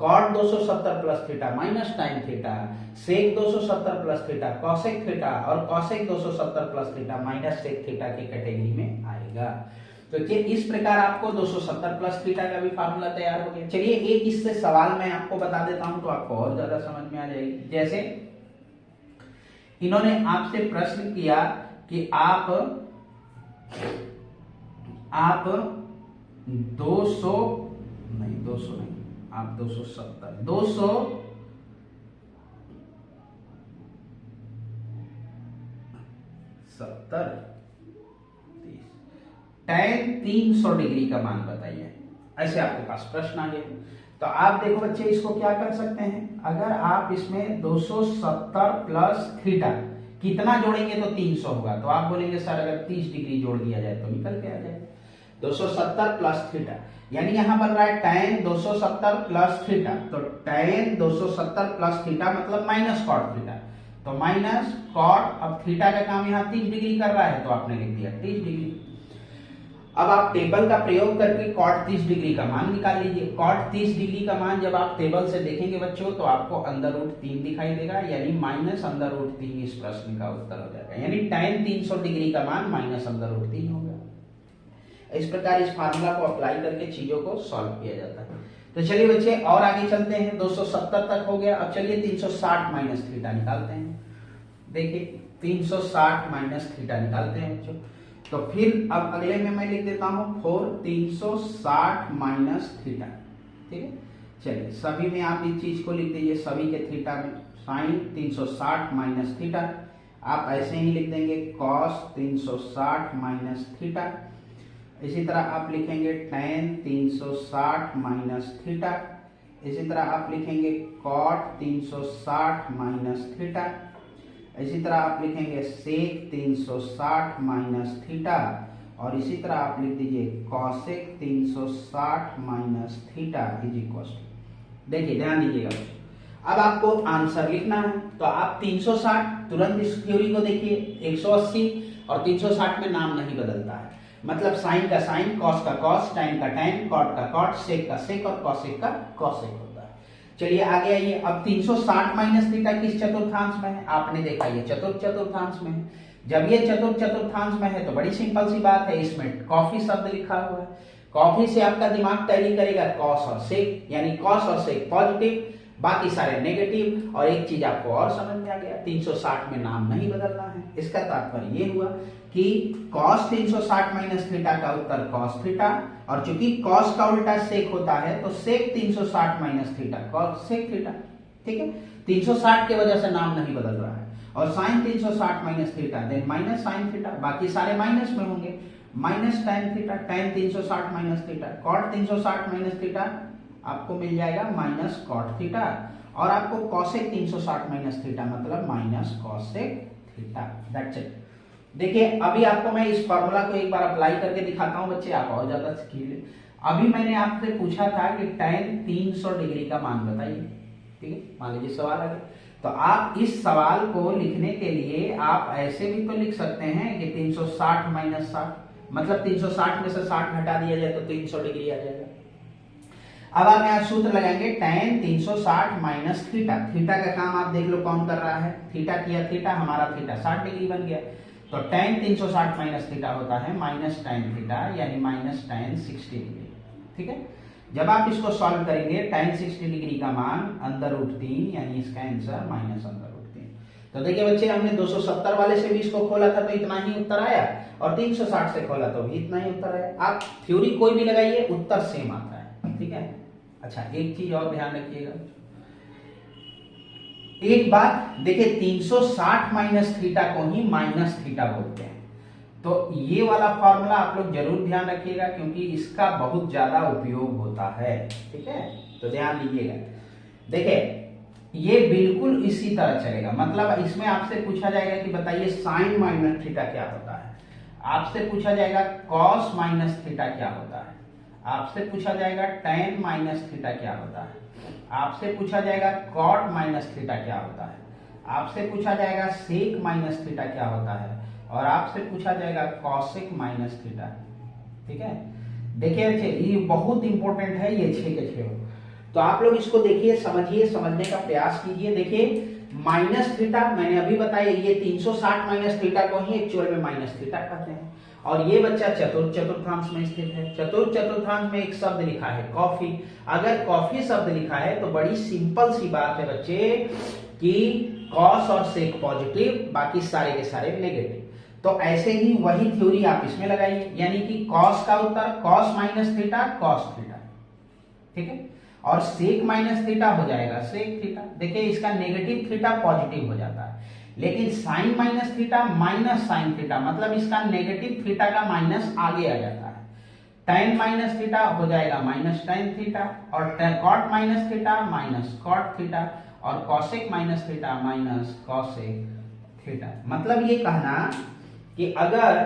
Speaker 2: cot 270 plus theta minus tan theta, sec 270 plus theta cosec theta, और cosec 270 plus theta minus sec theta की कैटेगरी में आएगा। तो इस प्रकार आपको 270 प्लस थीटा का भी फार्मूला तैयार हो गया। चलिए एक इससे सवाल मैं आपको बता देता हूं तो आपको और ज्यादा समझ में आ जाएगी। जैसे इन्होंने आपसे प्रश्न किया कि आप 200 नहीं, आप 270 tan 300 डिग्री का मान बताइए, ऐसे आपके पास प्रश्न आ गया। तो आप देखो बच्चे इसको क्या कर सकते हैं, अगर आप इसमें 270 प्लस थीटा कितना जोड़ेंगे तो 300 होगा, तो आप बोलेंगे सर अगर 30 डिग्री जोड़ दिया जाए तो निकल के आ जाएगा। 270 प्लस थीटा यानी यहां बन रहा है tan 270 प्लस थीटा, तो tan 270 प्लस थीटा मतलब माइनस कॉट थीटा, तो माइनस कॉट, अब थीटा का काम यहाँ 30 डिग्री कर रहा है तो आपने लिख दिया 30 डिग्री। अब आप टेबल का प्रयोग करके कॉट 30 डिग्री का मान निकाल लीजिए। कॉट 30 डिग्री का मान जब आप टेबल से देखेंगे बच्चों तो आपको अंडर रूट 3 दिखाई देगा, यानी माइनस अंडर रूट 3 इस प्रश्न का उत्तर हो जाएगा, यानी tan 300 डिग्री का मान माइनस अंडर रूट 3 होगा। इस प्रकार इस फार्मूला को अप्लाई करके चीजों को सॉल्व किया जाता है। तो चलिए बच्चे और आगे चलते हैं, 270 तक हो गया। अब चलिए 360 माइनस थीटा निकालते हैं। देखिए 360 माइनस थीटा निकालते हैं बच्चों, तो फिर अब अगले में मैं लिख देता हूं 360 माइनस थीटा, ठीक है। चलिए सभी में आप इस चीज को लिख दीजिए, सभी के थीटा में साइन 360 माइनस थीटा, आप ऐसे ही लिख देंगे कॉस 360 माइनस थीटा, इसी तरह आप लिखेंगे tan 360 माइनस थीटा, इसी तरह आप लिखेंगे cot 360 माइनस थीटा, इसी तरह आप लिखेंगे sec 360 माइनस थीटा, और इसी तरह आप लिख दीजिए cosec 360 minus theta is equal to, देखिए ध्यान दीजिएगा अब आपको आंसर लिखना है तो आप 360 तुरंत इस थ्योरी को देखिए 180 और 360 में नाम नहीं बदलता है, मतलब साइन का साइन, कॉस का कॉस, टैन का टैन, कॉट का कॉट, सेक का सेक और कॉसेक का कॉसेक होता है। चलिए आगे आइए, अब 360 माइनस थीटा किस चतुर्थांश में है, आपने देखा ये चतुर्थांश में है। जब ये चतुर्थांश में है तो बड़ी सिंपल सी बात है, इसमें कॉफी शब्द लिखा हुआ है, कॉफी से आपका दिमाग टैली करेगा कॉस और सेक, यानी कॉस और सेक पॉजिटिव, बाकी सारे नेगेटिव। और एक चीज आपको और समझ में आ गया, 360 में नाम नहीं बदलना है। इसका तात्पर्य ये हुआ कि cos 360 माइनस थीटा का उत्तर cos थीटा, और चूंकि cos का उल्टा सेक होता है तो sec 360 minus theta cos sec theta, ठीक है। 360 की वजह से नाम नहीं बदल रहा है। और sin 360 minus theta then minus sine theta, बाकी सारे माइनस में होंगे, minus tan theta, tan 360 minus theta, cot 360 minus theta आपको मिल जाएगा माइनस कॉट थीटा, और आपको कॉसेक 360 माइनस थीटा मतलब minus cosec theta, that's it. देखिए अभी आपको मैं इस फॉर्मूला को एक बार अप्लाई करके दिखाता हूं बच्चे, आप और ज्यादा सीखिए। अभी मैंने आपसे पूछा था कि tan 300 डिग्री का मान बताइए, ठीक है, मान लीजिए सवाल आ गया, तो आप इस सवाल को लिखने के लिए आप ऐसे भी तो लिख सकते हैं कि 360 माइनस 60, मतलब 360 में से 60 घटा दिया जाए तो 300 डिग्री आ जाएगा। अब आप यहाँ सूत्र लगाएंगे tan 360 माइनस थीटा, थीटा का काम आप देख लो कौन कर रहा है, थीटा किया थीटा, हमारा थीटा 60 डिग्री बन गया, तो tan 360 माइनस थीटा होता है माइनस tan थीटा, यानी माइनस tan 60 डिग्री, ठीक है। जब आप इसको सॉल्व करेंगे tan 60 डिग्री का मान अंदर रूट 3, यानी इसका आंसर माइनस अंदर रूट 3। तो देखिए बच्चे हमने 270 वाले से भी इसको खोला था तो इतना ही उत्तर आया, और 360 से खोला तो भी इतना ही उत्तर आया। आप थ्योरी कोई भी लगाइए उत्तर सेम आता है, ठीक है। अच्छा एक चीज और ध्यान रखिएगा, एक बात देखिए 360 माइनस थीटा को ही माइनस थीटा बोलते हैं, तो ये वाला फॉर्मूला आप लोग जरूर ध्यान रखिएगा क्योंकि इसका बहुत ज्यादा उपयोग होता है, ठीक है, तो ध्यान दीजिएगा। देखिए ये बिल्कुल इसी तरह चलेगा, मतलब इसमें आपसे पूछा जाएगा कि बताइए साइन माइनस थीटा क्या होता है, आपसे पूछा जाएगा कॉस माइनस थीटा क्या होता है, आपसे पूछा जाएगा tan माइनस थीटा क्या होता है, आपसे पूछा जाएगा cot माइनस थीटा क्या होता है, आपसे पूछा जाएगा sec माइनस थीटा क्या होता है, और आपसे पूछा जाएगा cosec माइनस थीटा, ठीक है। देखिए ये बहुत इंपॉर्टेंट है, ये 6 के 6 हो, तो आप लोग इसको देखिए, समझिए, समझने का प्रयास कीजिए। देखिए माइनस थीटा मैंने अभी बताया, ये 360 माइनस थीटा को ही एक्चुअल में माइनस थीटा कहते हैं, और ये बच्चा चतुर्थांश में स्थित है। चतुर्थांश में एक शब्द लिखा है कॉफी, अगर कॉफी शब्द लिखा है तो बड़ी सिंपल सी बात है बच्चे कि कॉस और सेक पॉजिटिव, बाकी सारे के सारे नेगेटिव। तो ऐसे ही वही थ्योरी आप इसमें लगाइए, यानी कि कॉस का उत्तर cos minus theta cos theta, ठीक है, और सेक माइनस थीटा हो जाएगा सेक थीटा। देखिए इसका नेगेटिव थीटा पॉजिटिव हो जाता है, लेकिन sine minus theta minus sine theta, मतलब इसका नेगेटिव थीटा का माइनस आगे आ जाता है। tan माइनस थीटा हो जाएगा माइनस tan थीटा, और cot minus theta minus cot theta, और cosec minus theta minus cosec theta. मतलब ये कहना कि अगर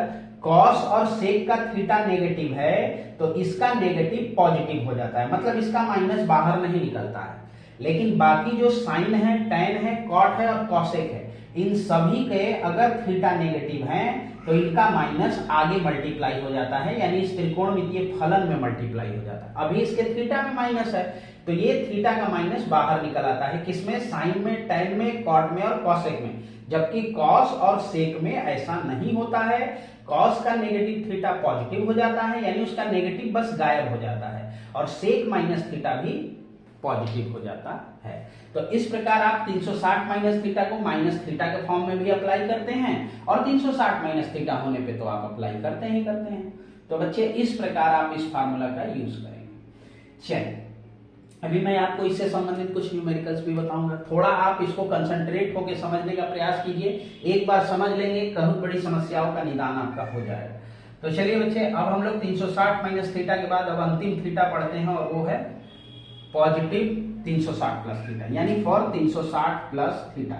Speaker 2: cos और sec का थीटा नेगेटिव है तो इसका नेगेटिव पॉजिटिव हो जाता है, मतलब इसका माइनस बाहर नहीं निकलता है, लेकिन बाकी जो साइन है, tan है, cot है और cosec है, इन सभी के अगर थीटा नेगेटिव हैं तो इनका माइनस आगे मल्टीप्लाई हो जाता है, यानी इस त्रिकोणमितीय फलन में मल्टीप्लाई हो जाता है। अभी इसके थीटा में माइनस है तो ये थीटा का माइनस बाहर निकल आता है, किसमें, साइन में, tan में, cot में और cosec में, जबकि cos और sec में ऐसा नहीं होता है। cos का नेगेटिव थीटा पॉजिटिव हो जाता है, यानी उसका नेगेटिव बस गायब हो जाता है, और sec माइनस थीटा भी पॉजिटिव हो जाता है। तो इस प्रकार आप 360 माइनस थीटा को माइनस थीटा के फॉर्म में भी अप्लाई करते हैं, और 360 माइनस थीटा होने पे तो आप अप्लाई करते हैं। तो बच्चे इस प्रकार आप इस फार्मूला का यूज करेंगे। चलिए अभी मैं आपको इससे संबंधित कुछ न्यूमेरिकल्स भी बताऊंगा, थोड़ा आप इसको कंसंट्रेट होकर समझने का प्रयास कीजिए, एक बार समझ लेंगे बहुत बड़ी समस्याओं का निदान आपका हो जाएगा। तो चलिए बच्चे अब हम लोग 360 माइनस थीटा के बाद अब अंतिम थीटा पढ़ते हैं, और वो है पॉजिटिव 360 प्लस थीटा, यानी फॉर 360 प्लस थीटा।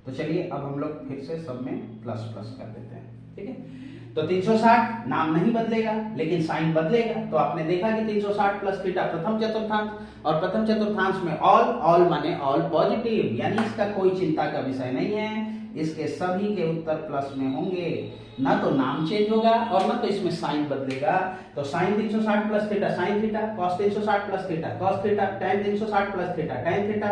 Speaker 2: तो चलिए अब हम लोग फिर से सब में प्लस प्लस कर देते हैं, ठीक है। तो 360 नाम नहीं बदलेगा लेकिन साइन बदलेगा। तो आपने देखा कि 360 प्लस थीटा प्रथम चतुर्थांश, और प्रथम चतुर्थांश में ऑल माने ऑल पॉजिटिव, यानी इसका कोई चिंता का विषय नहीं है, इसके सभी के उत्तर प्लस में होंगे। ना तो नाम चेंज होगा और ना तो इसमें साइन बदलेगा। तो sine 360 plus theta sine theta, cos 360 plus theta cos theta, tan 360 plus theta tan theta,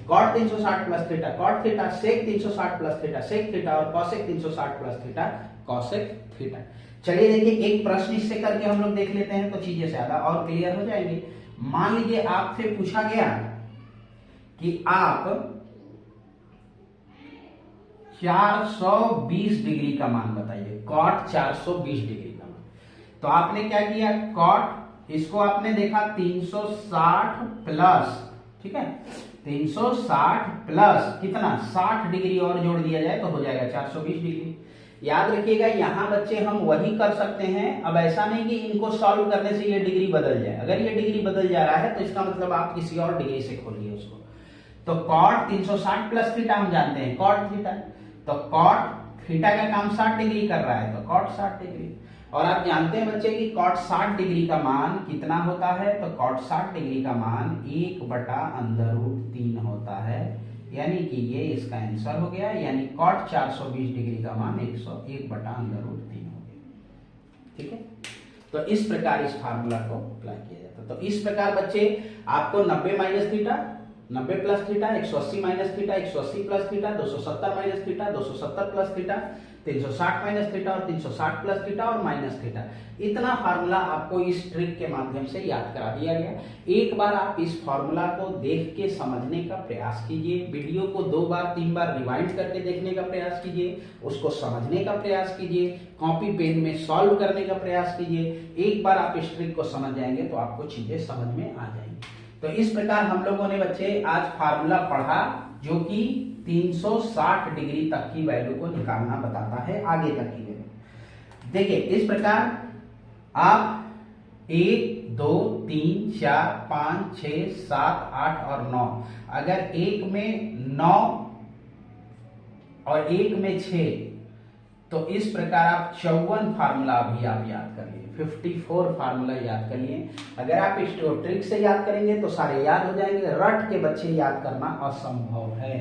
Speaker 2: cot 360 plus theta cot theta, sec 360 plus theta sec theta, और cosec 360 plus theta cosec theta. चलिए देखिए एक प्रश्न इससे करके हम लोग देख लेते हैं तो चीजें ज्यादा और क्लियर हो जाएंगी। मान लीजिए आपसे पूछा गया कि आप 420 डिग्री का मान बताइए, कॉट 420 डिग्री का मान। तो आपने क्या किया, कॉट इसको आपने देखा 360 प्लस, ठीक है, 360 प्लस कितना 60 डिग्री और जोड़ दिया जाए तो हो जाएगा 420 डिग्री। याद रखिएगा यहां बच्चे हम वही कर सकते हैं, अब ऐसा नहीं कि इनको सॉल्व करने से ये डिग्री बदल जाए। अगर ये डिग्री बदल जा रहा है तो इसका मतलब आप किसी और डिग्री से खोलिए उसको। तो कॉट 360 प्लस थीटा हम जानते हैं कॉट थीटा, तो कॉट थीटा का काम 60 डिग्री कर रहा है तो कॉट 60 डिग्री। और आप जानते हैं बच्चे कि कॉट 60 डिग्री का मान कितना होता है, तो कॉट 60 डिग्री का मान 1/√3 होता है, यानी कि ये इसका आंसर हो गया, यानी कॉट 420 डिग्री का मान 101/√3 हो गया। ठीक है, तो इस प्रकार इस फार्मूला को अप्लाई किया जाता है। तो इस प्रकार बच्चे आपको 90 minus theta 90 plus theta, 180 minus theta, 180 plus theta, 270 minus theta, 270 plus theta, 360 minus theta और 360 प्लस थीटा और माइनस थीटा, इतना फार्मूला आपको इस ट्रिक के माध्यम से याद करा दिया गया। एक बार आप इस फार्मूला को देख के समझने का प्रयास कीजिए, वीडियो को 2 बार 3 बार रिवाइंड करके देखने का प्रयास कीजिए, उसको समझने का प्रयास कीजिए, कॉपी पेन में सॉल्व करने का प्रयास कीजिए। एक बार आप इस ट्रिक को समझ जाएंगे तो आपको चीजें समझ में आ जाएंगी। तो इस प्रकार हम लोगों ने बच्चे आज फार्मूला पढ़ा जो कि 360 डिग्री तक की वैल्यू को निकालना बताता है, आगे तक की वैल्यू। देखिए इस प्रकार आप 1 2 3 4 5 6 7 8 और 9, अगर एक में 9 और एक में 6, तो इस प्रकार आप 54 फार्मूला अभी आप याद कर लिए, 54 फार्मूला याद कर लिए। अगर आप इस ट्रिक से याद करेंगे तो सारे याद हो जाएंगे, रट के बच्चे याद करना असंभव है।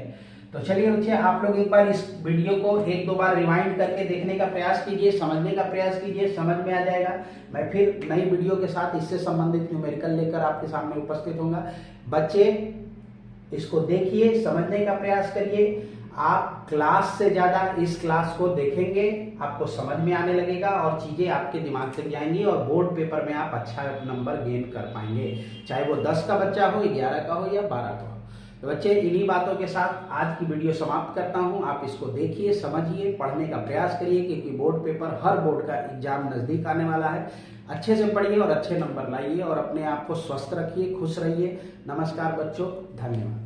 Speaker 2: तो चलिए बच्चे आप लोग एक बार इस वीडियो को 1-2 बार रिवाइंड करके देखने का प्रयास कीजिए, समझने का प्रयास कीजिए, समझ में आ जाएगा। मैं फिर नई वीडियो के साथ इससे संबंधित न्यूमेरिकल लेकर आपके सामने उपस्थित होऊंगा। बच्चे इसको देखिए, समझने का प्रयास करिए। आप क्लास से ज्यादा इस क्लास को देखेंगे, आपको समझ में आने लगेगा और चीजें आपके दिमाग से जाएंगी और बोर्ड पेपर में आप अच्छा नंबर गेन कर पाएंगे, चाहे वो 10 का बच्चा हो, 11 का हो या 12 का हो। तो बच्चे इन्हीं बातों के साथ आज की वीडियो समाप्त करता हूं। आप इसको देखिए, समझिए, पढ़ने का प्रयास करिए, क्योंकि बोर्ड पेपर, हर बोर्ड का एग्जाम नजदीक आने वाला है। अच्छे से पढ़िए और अच्छे नंबर लाइए और अपने आप को स्वस्थ रखिए, खुश रहिए। नमस्कार बच्चों, धन्यवाद।